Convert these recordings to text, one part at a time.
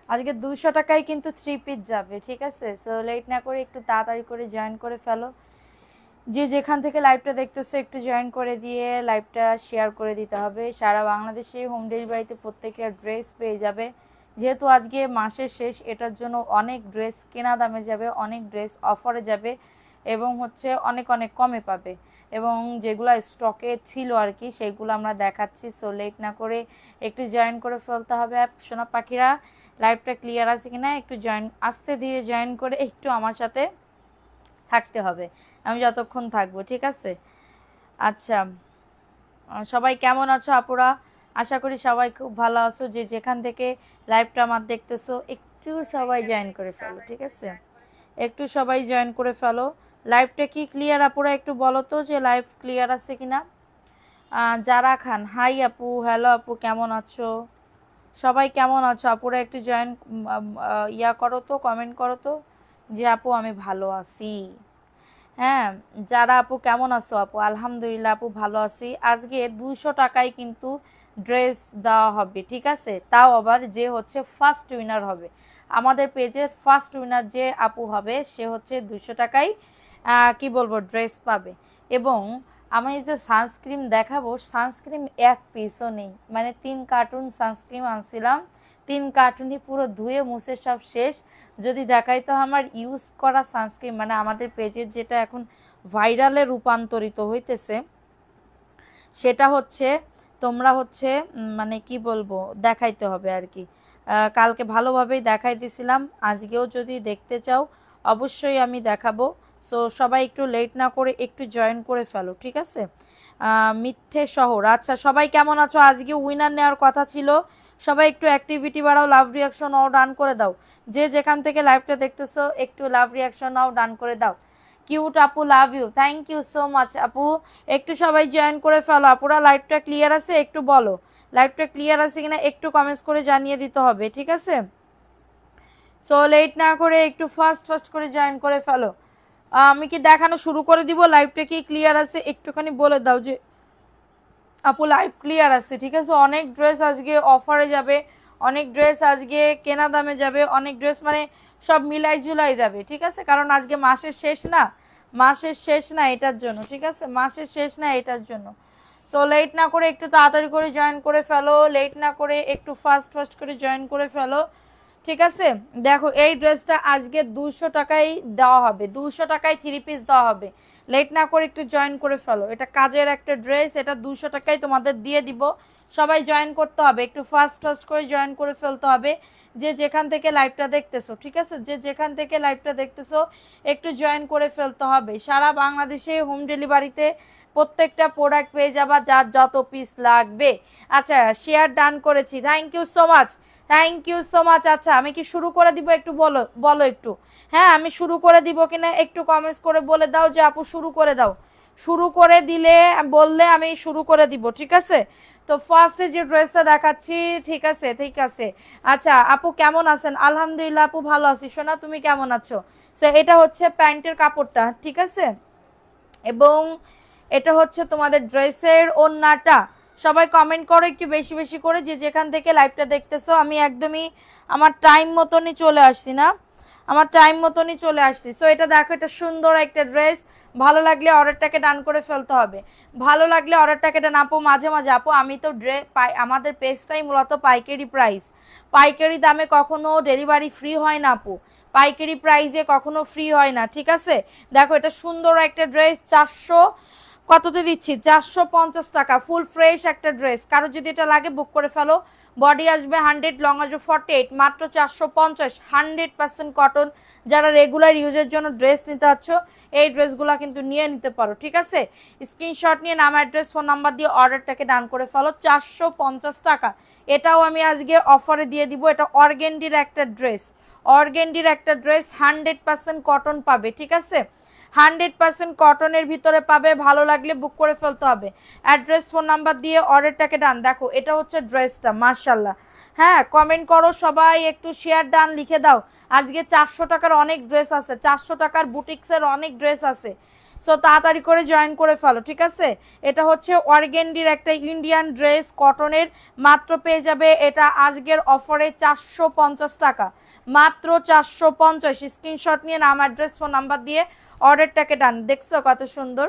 আজকে 200 টাকায় কিন্তু 3 পিস যাবে, ঠিক আছে? সো লেট না করে একটু তাড়াতাড়ি করে জয়েন করে ফেলো। যে যেখান থেকে লাইভটা দেখতেছো একটু জয়েন করে দিয়ে লাইভটা শেয়ার করে দিতে হবে। সারা বাংলাদেশে হোম ডেলিভারিতে প্রত্যেকের ড্রেস পেয়ে যাবে। যেহেতু আজকে মাসের শেষ, এটার জন্য অনেক ড্রেস কেনা দামে যাবে, অনেক ড্রেস অফারে যাবে এবং হচ্ছে অনেক অনেক কমে পাবে। এবং যেগুলো স্টকে ছিল আর কি সেগুলো আমরা দেখাচ্ছি। সো লেট না করে একটু জয়েন করে ফেলতে হবে সোনা পাখিরা। লাইভটা ক্লিয়ার আছে কিনা একটু জয়েন, আস্তে ধীরে জয়েন করে একটু আমার সাথে থাকতে হবে, আমি যতক্ষণ থাকবো, ঠিক আছে? আচ্ছা, সবাই কেমন আছো আপুরা? আশা করি সবাই খুব ভালো আছো। যে যেখান থেকে লাইভটা আমার দেখতেছো একটু সবাই জয়েন করে ফেলো, ঠিক আছে? একটু সবাই জয়েন করে ফেলো। লাইভটা কি ক্লিয়ার আপুরা? একটু বলো তো যে লাইভ ক্লিয়ার আছে কিনা। যারা খান, হাই আপু, হ্যালো আপু, কেমন আছো? সবাই কেমন আছো আপুরা? একটু জয়েন ইয়া করো তো, কমেন্ট করো তো যে আপু আমি ভালো আছি। হ্যাঁ, যারা আপু কেমন আছো? আপু আলহামদুলিল্লাহ আপু ভালো আছি। আজকে 200 টাকায় কিন্তু ড্রেস দেওয়া হবে, ঠিক আছে? তাও আবার যে হচ্ছে ফার্স্ট উইনার হবে, আমাদের পেজের ফার্স্ট উইনার যে আপু হবে সে হচ্ছে 200 টাকায় কি বলবো ড্রেস পাবে। এবং আমি যে সানস্ক্রিন দেখাবো, সানস্ক্রিন এক পিসও নেই, মানে 3 কার্টুন সানস্ক্রিন আনছিলাম, 3 কার্টুনই পুরো ধুয়ে মুছে সব শেষ। যদি দেখাই তো আমার ইউজ করা সানস্ক্রিন, মানে আমাদের পেজের যেটা এখন ভাইরালে রূপান্তরিত হইতেছে, সেটা হচ্ছে তোমরা হচ্ছে মানে কি বলবো দেখাইতে হবে আর কি। কালকে ভালোভাবেই দেখাইতেছিলাম, আজকেও যদি দেখতে চাও অবশ্যই আমি দেখাবো। সো সবাই একটু লেট না করে একটু জয়েন করে ফেলো, ঠিক আছে? মিথ্যে শহর, আচ্ছা সবাই কেমন আছো? আজকে উইনার নেওয়ার কথা ছিল, সবাই একটু অ্যাক্টিভিটি বাড়াও, লাভ রিয়াকশন নাও, ডান করে দাও। যে যেখান থেকে লাইভটা দেখতেছো একটু লাভ রিয়াকশন নাও, ডান করে দাও। কিউট আপু, love you, thank you so much আপু। একটু সবাই জয়েন করে ফেলো আপুরা। লাইভটা ক্লিয়ার আছে একটু বলো, লাইভটা ক্লিয়ার আছে কিনা একটু কমেন্টস করে জানিয়ে দিতে হবে, ঠিক আছে? সো লেট না করে একটু ফাস্ট ফাস্ট করে জয়েন করে ফেলো। আমি কি দেখানো শুরু করে দিব? লাইভটা কি ক্লিয়ার আছে একটুখানি বলে দাও যে আপু লাইভ ক্লিয়ার আছে, ঠিক আছে? অনেক ড্রেস আজকে অফারে যাবে, অনেক ড্রেস আজকে কেনা দামে যাবে, অনেক ড্রেস মানে সব মিলাই ঝুলাই যাবে, ঠিক আছে? কারণ আজকে মাসের শেষ না, মাসের শেষ না এটার জন্য, ঠিক আছে? মাসের শেষ না এটার জন্য। সো লেট না করে একটু তাড়াতাড়ি করে জয়েন করে ফেলো, লেট না করে একটু ফাস্ট ফাস্ট করে জয়েন করে ফেলো, ঠিক আছে? দেখো এই ড্রেসটা আজকে 200 টাকায় দেওয়া হবে, 200 টাকায় 3 পিস দেওয়া হবে। লেট না করে একটু জয়েন করে ফেলো, এটা কাজের একটা ড্রেস, এটা 200 টাকায় তোমাদের দিয়ে দিব। সবাই জয়েন করতে হবে, একটু ফাস্ট ফাস্ট করে জয়েন করে ফেলতে হবে। যে যেখান থেকে লাইভটা দেখতেছো, ঠিক আছে? যে যেখান থেকে লাইভটা দেখতেছো একটু জয়েন করে ফেলতে হবে। সারা বাংলাদেশে হোম ডেলিভারিতে প্রত্যেকটা প্রোডাক্ট পেয়ে যাবা যার যত পিস লাগবে। আচ্ছা শেয়ার ডান করেছি, thank you so much, thank you so much. আচ্ছা আমি কি শুরু করে দিব? একটু বলো বলো একটু। হ্যাঁ আমি শুরু করে দিব কিনা একটু কমেন্টস করে বলে দাও যে আপু শুরু করে দাও। শুরু করে দিলে বললে আমি শুরু করে দিব, ঠিক আছে? তো ফার্স্টে যে ড্রেসটা দেখাচ্ছি, ঠিক আছে ঠিক আছে। আচ্ছা আপু কেমন আছেন? আলহামদুলিল্লাহ আপু ভালো আছি। সোনা তুমি কেমন আছো? সো এটা হচ্ছে প্যান্টের কাপড়টা, ঠিক আছে? এবং এটা হচ্ছে তোমাদের ড্রেসের ওড়নাটা। সবাই কমেন্ট করো একটু বেশি বেশি করে যে যেখান থেকে লাইভটা দেখতেছো। আমি একদমই আমার টাইম মতনই চলে আসছি না, আমার টাইম মতনই চলে আসছি। সো এটা দেখো, এটা সুন্দর একটা ড্রেস। ভালো লাগলে অর্ডারটাকে ডান করে ফেলতে হবে, ভালো লাগলে অর্ডারটাকে ডান। আপু মাঝে মাঝে আপু আমি তো আমাদের পেজটাই মূলত পাইকারি প্রাইস, পাইকারি দামে কখনো ডেলিভারি ফ্রি হয় না আপু, পাইকারি প্রাইসে কখনো ফ্রি হয় না, ঠিক আছে? দেখো এটা সুন্দর একটা ড্রেস, 400 কততে দিচ্ছি, 450 টাকা, ফুল ফ্রেশ একটা ড্রেস। কারো যদি এটা লাগে বুক করে ফেলো। বডি আসবে 100, লং আসবে 48, মাত্র 450, 100% কটন। যারা রেগুলার ইউজের জন্য ড্রেস নিতে চাচ্ছ এই ড্রেসগুলো কিন্তু নিয়ে নিতে পারো, ঠিক আছে? স্ক্রিনশট নিয়ে নাম অ্যাড্রেস ফোন নাম্বার দিয়ে অর্ডারটাকে ডান করে ফেলো। 450 টাকা, এটাও আমি আজকে অফারে দিয়ে দিব। এটা অর্গেন্ডির একটা ড্রেস, অর্গেন্ডির একটা ড্রেস, 100% কটন পাবে, ঠিক আছে? 100% কটনের ভিতরে পাবে। ভালো লাগলে বুক করে ফেলতে হবে, অ্যাড্রেস ফোন নাম্বার দিয়ে অর্ডারটাকে ডান। দেখো এটা হচ্ছে ড্রেসটা, মাশাল্লাহ। হ্যাঁ কমেন্ট করো সবাই, একটু শেয়ার ডান লিখে দাও। আজকে 400 টাকার অনেক ড্রেস আছে, 400 টাকার বুটিক্সের অনেক ড্রেস আছে, সো তাড়াতাড়ি করে জয়েন করে ফেলো, ঠিক আছে। এটা হচ্ছে অর্গেন্ডির একটা ইন্ডিয়ান ড্রেস, কটনের, মাত্র পেয়ে যাবে এটা আজকের অফারে 450 টাকা, মাত্র 450। স্ক্রিনশট নিয়ে নাম, অ্যাড্রেস, ফোন নাম্বার দিয়ে অর্ডারটাকে ডান। দেখছো কত সুন্দর,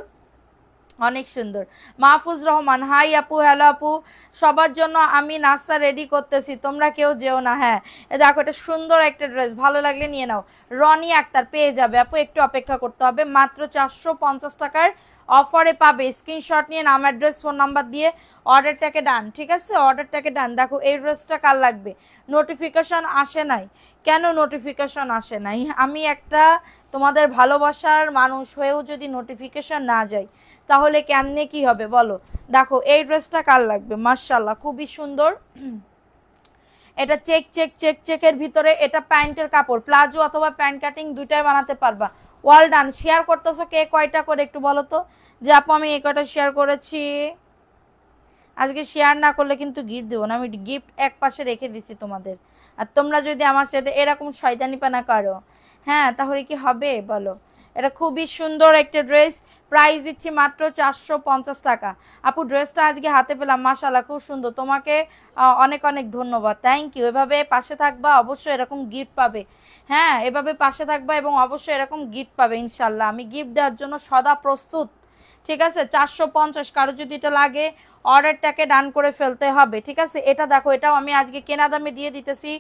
অনেক সুন্দর। মাহফুজ রহমান, হাই আপু, হ্যালো আপু, সবার জন্য আমি নাস্তা রেডি করতেছি, তোমরা কেউ যেও না। হ্যাঁ দেখো এটা সুন্দর একটা ড্রেস, ভালো লাগলে নিয়ে নাও। রনি আক্তার পেয়ে যাবে আপু, একটু অপেক্ষা করতে হবে, মাত্র 450 টাকার অফারে পাবে। স্ক্রিনশট নিয়ে নাম, অ্যাড্রেস, ফোন নাম্বার দিয়ে অর্ডারটাকে ডান, ঠিক আছে, অর্ডারটাকে ডান। দেখো এই ড্রেসটা কার লাগবে? নোটিফিকেশন আসে নাই কেন? নোটিফিকেশন আসে নাই, আমি একটা তোমাদের ভালোবাসার মানুষ হয়েও যদি নোটিফিকেশন না যায় তাহলে কেমনে কি হবে বলো। দেখো এই ড্রেসটা কার লাগবে? মাশাআল্লাহ খুবই সুন্দর। এটা চেক চেক চেক চেকের ভিতরে, এটা প্যান্টের কাপড়, প্লাজো অথবা প্যান্ট কাটিং দুইটাই বানাতে পারবা। Well done. শেয়ার করতেছো কে কয়টা করে একটু বলো তো, যে আপু আমি এই কয়টা শেয়ার করেছি। আজকে শেয়ার না করলে কিন্তু গিফট দেবো না, আমি গিফট এক পাশে রেখে দিছি তোমাদের। আর তোমরা যদি আমার সাথে এরকম শয়তানিপানা করো, হ্যাঁ তাহলে কি হবে বলো। এটা খুবই সুন্দর একটা ড্রেস, প্রাইস দিচ্ছি মাত্র 450 টাকা। আপু ড্রেসটা আজকে হাতে পেলাম, মাশাআল্লাহ খুব সুন্দর, তোমাকে অনেক অনেক ধন্যবাদ, থ্যাংক ইউ। এভাবে পাশে থাকবা, অবশ্যই এরকম গিফট পাবে। হ্যাঁ এভাবে পাশে থাকবা এবং অবশ্যই এরকম গিফট পাবে ইনশাল্লাহ, আমি গিফট দেওয়ার জন্য সদা প্রস্তুত, ঠিক আছে। 450, কারো যদি এটা লাগে অর্ডারটাকে ডান করে ফেলতে হবে, ঠিক আছে। এটা দেখো, এটাও আমি আজকে কেনা দামে দিয়ে দিতেছি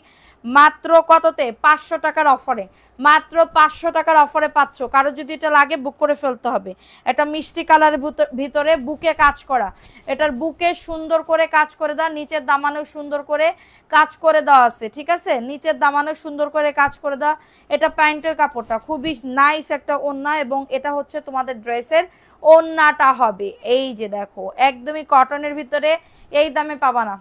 মাত্র কততে? 500 টাকার অফারে, মাত্র 500 টাকার অফারে পাচ্ছ। কারো যদি এটা লাগে বুক করে ফেলতে হবে। এটা মিষ্টি কালারের ভিতরে বুকে কাজ করা, এটার বুকে সুন্দর করে কাজ করে দেওয়া, নিচের দামানেও সুন্দর করে কাজ করে দেওয়া আছে, ঠিক আছে, নিচের দামানেও সুন্দর করে কাজ করে দেওয়া। এটা প্যান্টের কাপড়টা খুবই নাইস একটা ওড়না, এবং এটা হচ্ছে তোমাদের ড্রেসের ওড়নাটা হবে। এই যে দেখো একদমই কটনের ভিতরে, এই দামে পাবা না,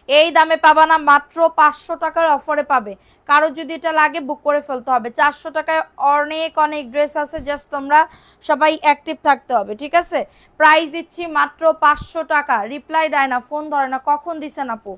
এই দামে পাবা না, মাত্র 500 টাকার অফারে পাবে। কারো যদি এটা লাগে বুক করে ফেলতে হবে। 400 টাকায় অনেক অনেক ড্রেস আছে, জাস্ট তোমরা সবাই অ্যাক্টিভ থাকতে হবে, ঠিক আছে। প্রাইস দিচ্ছি মাত্র 500 টাকা। রিপ্লাই দেয় না, ফোন ধরে না, কখন দিছেন আপু,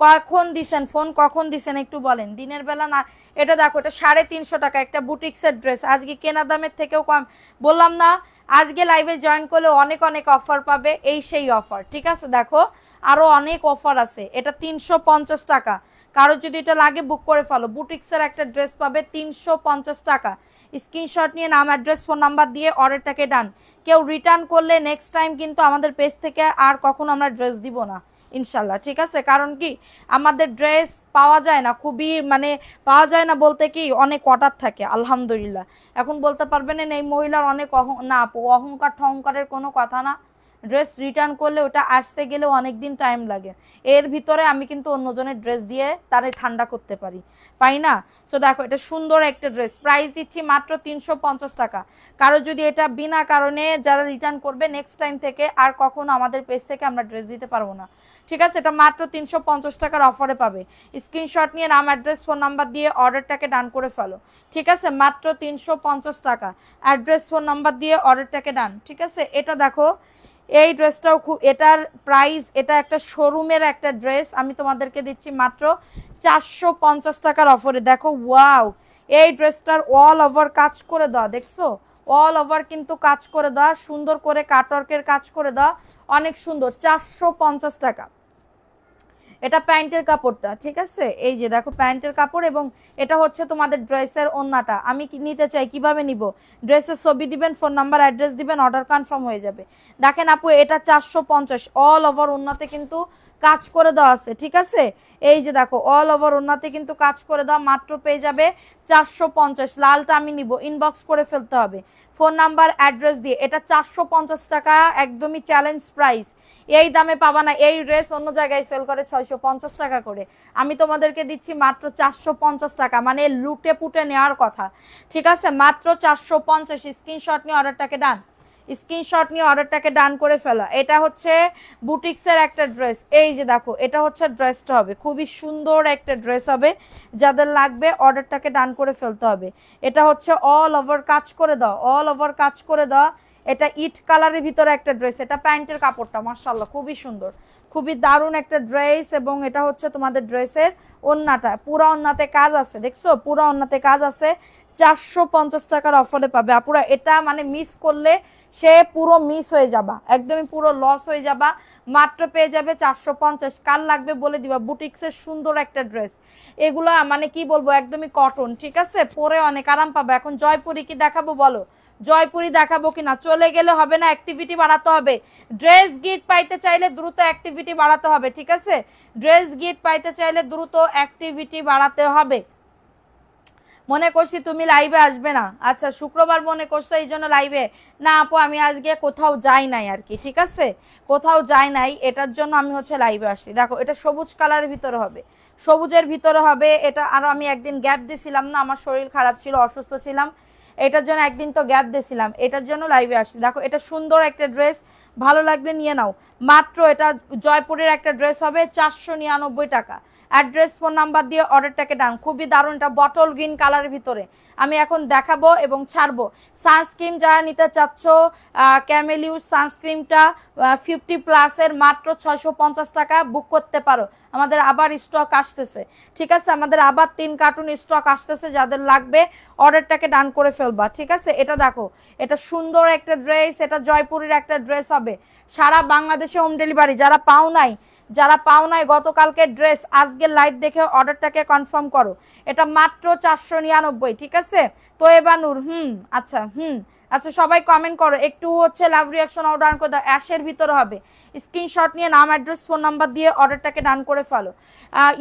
কখন দিছেন ফোন, কখন দিছেন একটু বলেন, দিনের বেলা না। এটা দেখো, এটা 350 টাকা একটা বুটিক্সের ড্রেস, আজকে কেনা দামের থেকেও কম। বললাম না আজকে লাইভে জয়েন করলে অনেক অনেক অফার পাবে, এই সেই অফার, ঠিক আছে। দেখো আরো অনেক অফার আছে। এটা 350 টাকা, কারো যদি এটা লাগে বুক করে ফেলো। বুটিক্সের একটা ড্রেস পাবে 350 টাকা। স্ক্রিনশট নিয়ে নাম, অ্যাড্রেস, ফোন নাম্বার দিয়ে অর্ডারটাকে ডান। কেউ রিটার্ন করলে নেক্সট টাইম কিন্তু আমাদের পেজ থেকে আর কখনো আমরা ড্রেস দিব না ইনশাল্লাহ, ঠিক আছে। কারণ কি আমাদের ড্রেস পাওয়া যায় না, খুবই মানে পাওয়া যায় না বলতে কি অনেক অর্ডার থাকে আলহামদুলিল্লাহ। এখন বলতে পারবেন না এই মহিলার অনেক না আপু, অহংকার ঠহংকারের কোনো কথা না। ড্রেস রিটার্ন করলে ওটা আসতে গেলেও অনেক দিন টাইম লাগে, এর ভিতরে আমি কিন্তু অন্যজনের ড্রেস দিয়ে তারে ঠান্ডা করতে পারি না। সো দেখো এটা সুন্দর একটা ড্রেস, প্রাইস দিচ্ছি মাত্র 350 টাকা। কারো যদি এটা বিনা কারণে যারা রিটার্ন করবে নেক্সট টাইম থেকে আর কখনো আমাদের পেজ থেকে আমরা ড্রেস দিতে পারবো না, ঠিক আছে। এটা মাত্র 350 টাকার অফারে পাবে। স্ক্রিনশট নিয়ে নাম, অ্যাড্রেস, ফোন নাম্বার দিয়ে অর্ডারটাকে ডান করে ফেলো, ঠিক আছে। মাত্র 350 টাকা, অ্যাড্রেস, ফোন নাম্বার দিয়ে অর্ডারটাকে ডান, ঠিক আছে। এটা দেখো এই ড্রেসটাও খুব, এটার প্রাইস, এটা একটা শোরুমের একটা ড্রেস, আমি তোমাদেরকে দিচ্ছি মাত্র 450 টাকার অফারে। দেখো ওয়াও, এই ড্রেসটার অল ওভার কাজ করে দেওয়া, দেখছো অল ওভার কিন্তু কাজ করে দেওয়া, সুন্দর করে কাটওয়ার্কের কাজ করে দেওয়া, অনেক সুন্দর। 450 টাকা। এটা প্যান্টের কাপড়টা, ঠিক আছে, এই যে দেখো প্যান্টের কাপড়, এবং এটা হচ্ছে তোমাদের ড্রেসের ওন্নাটা। আমি নিতে চাই, কিভাবে নিব? ড্রেসের ছবি দিবেন, ফোন নাম্বার, অ্যাড্রেস দিবেন, অর্ডার কনফার্ম হয়ে যাবে। দেখেন আপু এটা 450, অল ওভার ওন্নাতে কিন্তু কাজ করে দেওয়া আছে, ঠিক আছে। এই যে দেখো অল ওভার ওন্নাতে কিন্তু কাজ করে দেওয়া, মাত্র পেয়ে যাবে 450। লালটা আমি নিব, ইনবক্স করে ফেলতে হবে ফোন নাম্বার, অ্যাড্রেস দিয়ে। এটা 450 টাকা, একদমই চ্যালেঞ্জ প্রাইস, এই দামে পাবা না। এই ড্রেস অন্য জায়গায় সেল করে 650 টাকা করে, আমি তোমাদেরকে দিচ্ছি মাত্র 450 টাকা, মানে লুটে পুটে নেওয়ার কথা, ঠিক আছে। মাত্র 450। স্ক্রিনশট নিয়ে অর্ডারটাকে ডান, স্ক্রিনশট নিয়ে অর্ডারটাকে ডান করে ফেলা। এটা হচ্ছে বুটিক্সের একটা ড্রেস, এই যে দেখো এটা হচ্ছে ড্রেসটা হবে, খুবই সুন্দর একটা ড্রেস হবে, যাদের লাগবে অর্ডারটাকে ডান করে ফেলতে হবে। এটা হচ্ছে অল ওভার কাজ করে দাও, অল ওভার কাজ করে দাও। এটা ইট কালারের ভিতরে একটা ড্রেস, এটা প্যান্টের কাপড়টা মাশাআল্লাহ খুবই সুন্দর, খুবই দারুণ একটা ড্রেস এবং এটা হচ্ছে তোমাদের ড্রেসের ওন্নাটা, পুরো ওন্নাতে কাজ আছে, দেখছো পুরো ওন্নাতে কাজ আছে। 450 টাকার অফারে পাবে আপুরা। এটা মানে মিস করলে সে পুরো মিস হয়ে যাবা, একদমই পুরো লস হয়ে যাবা। মাত্র পেয়ে যাবে 450। কার লাগবে বলে দিবা। বুটিক্সের সুন্দর একটা ড্রেস, এগুলা মানে কি বলবো, একদমই কটন, ঠিক আছে, পরে অনেক আরাম পাবে। এখন জয়পুরি কি দেখাবো বলো, জয়পুরি দেখাবো কিনা? চলে গেলে হবে না, অ্যাক্টিভিটি বাড়াতে হবে। ড্রেস গিফট পাইতে চাইলে দ্রুত অ্যাক্টিভিটি বাড়াতে হবে, ঠিক আছে, ড্রেস গিফট পাইতে চাইলে দ্রুত অ্যাক্টিভিটি বাড়াতে হবে। মনে করছি তুমি লাইভে আসবে না, আচ্ছা শুক্রবার মনে করছো এই জন্য লাইভে না? আপু আমি আজকে কোথাও যাই নাই আর কি, ঠিক আছে, কোথাও যাই নাই, এটার জন্য আমি হচ্ছে লাইভে আসছি। দেখো এটা সবুজ কালারের ভিতরে হবে, সবুজের ভিতরে হবে এটা। আরো আমি একদিন গ্যাপ দিয়েছিলাম না, আমার শরীর খারাপ ছিল, অসুস্থ ছিলাম, এটার জন্য একদিন তো গ্যাপ দিয়েছিলাম, এটার জন্য লাইভে আসছি। দেখো এটা সুন্দর একটা ড্রেস, ভালো লাগলে নিয়ে নাও। মাত্র এটা জয়পুরের একটা ড্রেস হবে 499 টাকা। অ্যাড্রেস ফোন নাম্বার দিয়ে অর্ডারটাকে ডান। খুবই দারুণ, এটা বটল গ্রিন কালারের ভিতরে আমি এখন দেখাবো এবং ছাড়বো। সানস্ক্রিন যারা নিতে চাচ্ছ, ক্যামেলিউস সানস্ক্রিনটা 50+-এর মাত্র 650 টাকা বুক করতে পারো। আমাদের আবার স্টক আসতেছে, ঠিক আছে, আমাদের আবার 3 কার্টুন স্টক আসতেছে, যাদের লাগবে অর্ডারটাকে ডান করে ফেলবা, ঠিক আছে। এটা দেখো এটা সুন্দর একটা ড্রেস, এটা জয়পুরের একটা ড্রেস হবে, সারা বাংলাদেশে হোম ডেলিভারি। যারা পাও নাই গতকালকে ড্রেস, আজকের লাইভ দেখে অর্ডারটাকে কনফার্ম করো। এটা মাত্র 499, ঠিক আছে। তো এবার নূর আচ্ছা আচ্ছা সবাই কমেন্ট করো একটু হচ্ছে লাভ রিয়াকশন অর্ডার করে দাও। অ্যাশের ভিতরে হবে, স্ক্রিনশট নিয়ে নাম অ্যাড্রেস ফোন নাম্বার দিয়ে অর্ডারটাকে ডান করে ফেলো।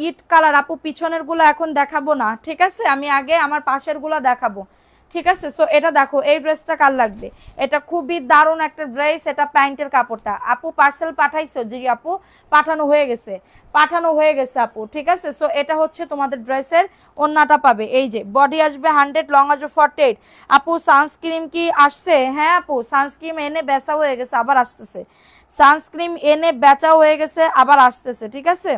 ইট কালার আপু, পিছনের গুলো এখন দেখাবো না, ঠিক আছে, আমি আগে আমার পাশের গুলো দেখাবো, ঠিক আছে। সো এটা দেখো, এই ড্রেসটা কার লাগবে, এটা খুবই দারুণ একটা ড্রেস, এটা প্যান্টের কাপড়টা। আপু পার্সেল পাঠাইছো? জি আপু পাঠানো হয়ে গেছে আপু, ঠিক আছে। সো এটা হচ্ছে তোমাদের ড্রেসের ওন্নাটা পাবে, এই যে বডি আসবে 100, লং আসবে 48। আপু সানস্ক্রিন কি আসছে? হ্যাঁ আপু সানস্ক্রিন এনে বেচা হয়ে গেছে, আবার আসতেছে, সানস্ক্রিন এনে বেচা হয়ে গেছে, আবার আসতেছে, ঠিক আছে।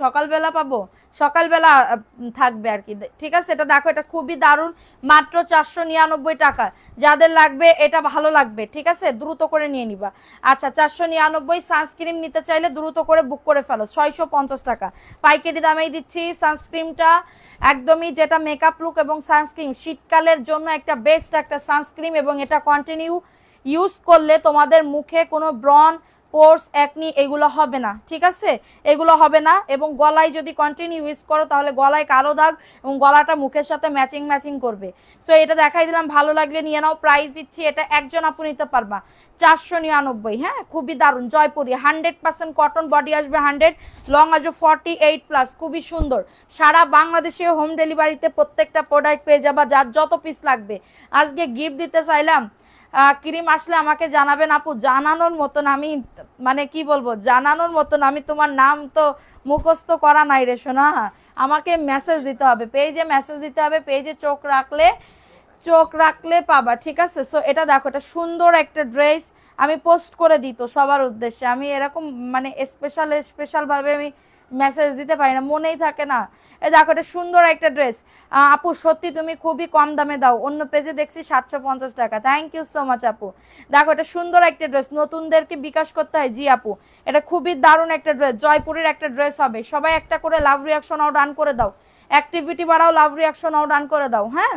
সকালবেলা পাবো, সকালবেলা থাকবে আর কি, ঠিক আছে। এটা দেখো এটা খুবই দারুণ, মাত্র 499 টাকা। যাদের লাগবে এটা ভালো লাগবে, ঠিক আছে, দ্রুত করে নিয়ে নিবা। আচ্ছা 499। সানস্ক্রিন নিতে চাইলে দ্রুত করে বুক করে ফেলো, 650 টাকা পাইকারি দামেই দিচ্ছি সানস্ক্রিনটা, একদমই যেটা মেকআপ লুক এবং সানস্ক্রিন শীতকালের জন্য একটা বেস্ট একটা সানস্ক্রিন। এবং এটা কন্টিনিউ ইউজ করলে তোমাদের মুখে কোনো ব্রন, পোর্স, একনি এগুলো হবে না, ঠিক আছে, এগুলো হবে না। এবং গলায় যদি কন্টিনিউ ইউজ করো তাহলে গলায় কালো দাগ এবং গলাটা মুখের সাথে ম্যাচিং করবে। সো এটা দেখাই দিলাম, ভালো লাগলে নিয়ে নাও। প্রাইস দিচ্ছি এটা একজন আপু নিতে পারবা 499। হ্যাঁ খুবই দারুণ, জয়পুরি 100% কটন, বডি আসবে 100, লং আসবে 48+, খুবই সুন্দর। সারা বাংলাদেশে হোম ডেলিভারিতে প্রত্যেকটা প্রোডাক্ট পেয়ে যাবা, যার যত পিস লাগবে। আজকে গিফট দিতে চাইলাম, ক্রিম আসলে আমাকে জানাবেন আপু। জানানোর মতন আমি মানে কি বলবো, জানানোর মতন আমি তোমার নাম তো মুখস্থ করা নাই রে সোনা, আমাকে মেসেজ দিতে হবে, পেজে মেসেজ দিতে হবে, পেজে চোখ রাখলে পাবা, ঠিক আছে। সো এটা দেখো এটা সুন্দর একটা ড্রেস, আমি পোস্ট করে দিই তো সবার উদ্দেশ্যে, আমি এরকম মানে স্পেশাল ভাবে আমি মেসেজ দিতে পারি না, মনেই থাকে না। এই দেখো এটা সুন্দর একটা ড্রেস, আপু সত্যি তুমি খুবই কম দামে দাও, অন্য পেজে দেখছি 750 টাকা। থ্যাংক ইউ সো মাচ আপু। দেখো এটা সুন্দর একটা ড্রেস, নতুনদেরকে বিকাশ করতে হয়। জি আপু এটা খুবই দারুণ একটা ড্রেস, জয়পুরের একটা ড্রেস হবে। সবাই একটা করে লাভ রিয়াকশন আউট ডান করে দাও, অ্যাক্টিভিটি বাড়াও, লাভ রিয়াকশন আউট ডান করে দাও। হ্যাঁ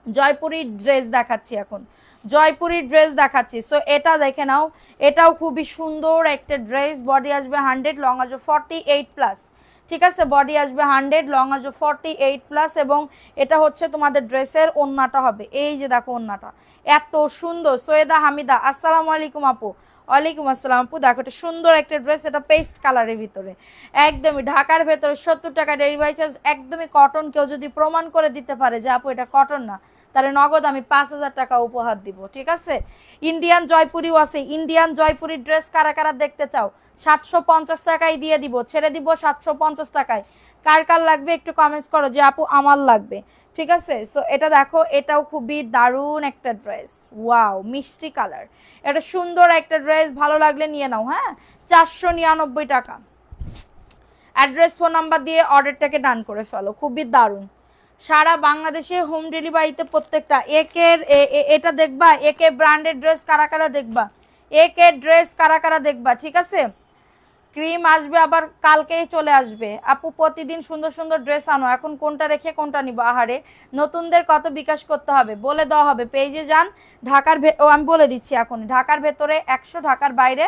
জয়পুরি ড্রেস দেখাচ্ছি এখন, জয়পুরি ড্রেস দেখাচ্ছি। সো এটা দেখে নাও, এটাও খুবই সুন্দর একটা ড্রেস, বডি আসবে 100, লং আসবে 48+, ঠিক আছে, বডি আসবে 100, লং আসবে 48+। এবং এটা হচ্ছে তোমাদের ড্রেসের ওন্নাটা হবে, এই যে দেখো ওন্নাটা এত সুন্দর। সৈয়দা হামিদা আসসালামু আলাইকুম আপু। ওয়ালাইকুম আসসালাম আপু। দেখো এটা সুন্দর একটা ড্রেস, এটা পেস্ট কালারের ভিতরে, একদমই ঢাকার ভেতরে 70 টাকা ডেলিভারি চার্জ, একদমই কটন। কেউ যদি প্রমাণ করে দিতে পারে যে আপু এটা কটন না, তাহলে নগদ আমি 5000 টাকা উপহার দিব, ঠিক আছে। ইন্ডিয়ান জয়পুরিও আছে, ইন্ডিয়ান জয়পুরি ড্রেস কারা কারা দেখতে চাও 750 টাকায় দিয়ে দিব, ছেড়ে দিব 750 টাকায়। কার কার লাগবে একটু কমেন্টস করো যে আপু আমার লাগবে, ঠিক আছে। সো এটা দেখো এটাও খুবই দারুণ একটা ড্রেস, ওয়াও মিষ্টি কালার, এটা সুন্দর একটা ড্রেস, ভালো লাগলে নিয়ে নাও। হ্যাঁ 499 টাকা। অ্যাড্রেস ফোন নাম্বার দিয়ে অর্ডারটাকে ডান করে ফেলো, খুবই দারুণ। সারা বাংলাদেশে হোম ডেলিভারিতে প্রত্যেকটা একের এটা দেখবা, একে ব্র্যান্ডেড ড্রেস কারা কারা দেখবা, একে ড্রেস কারা কারা দেখবা, ঠিক আছে? ক্রিম আসবে আবার কালকেই চলে আসবে। আপু প্রতিদিন সুন্দর সুন্দর ড্রেস আনো, এখন কোনটা রেখে কোনটা নিব? আহারে, নতুনদের কত বিকাশ করতে হবে বলে দেওয়া হবে, পেজে যান। ঢাকার আমি বলে দিচ্ছি এখন, ঢাকার ভেতরে 100, ঢাকার বাইরে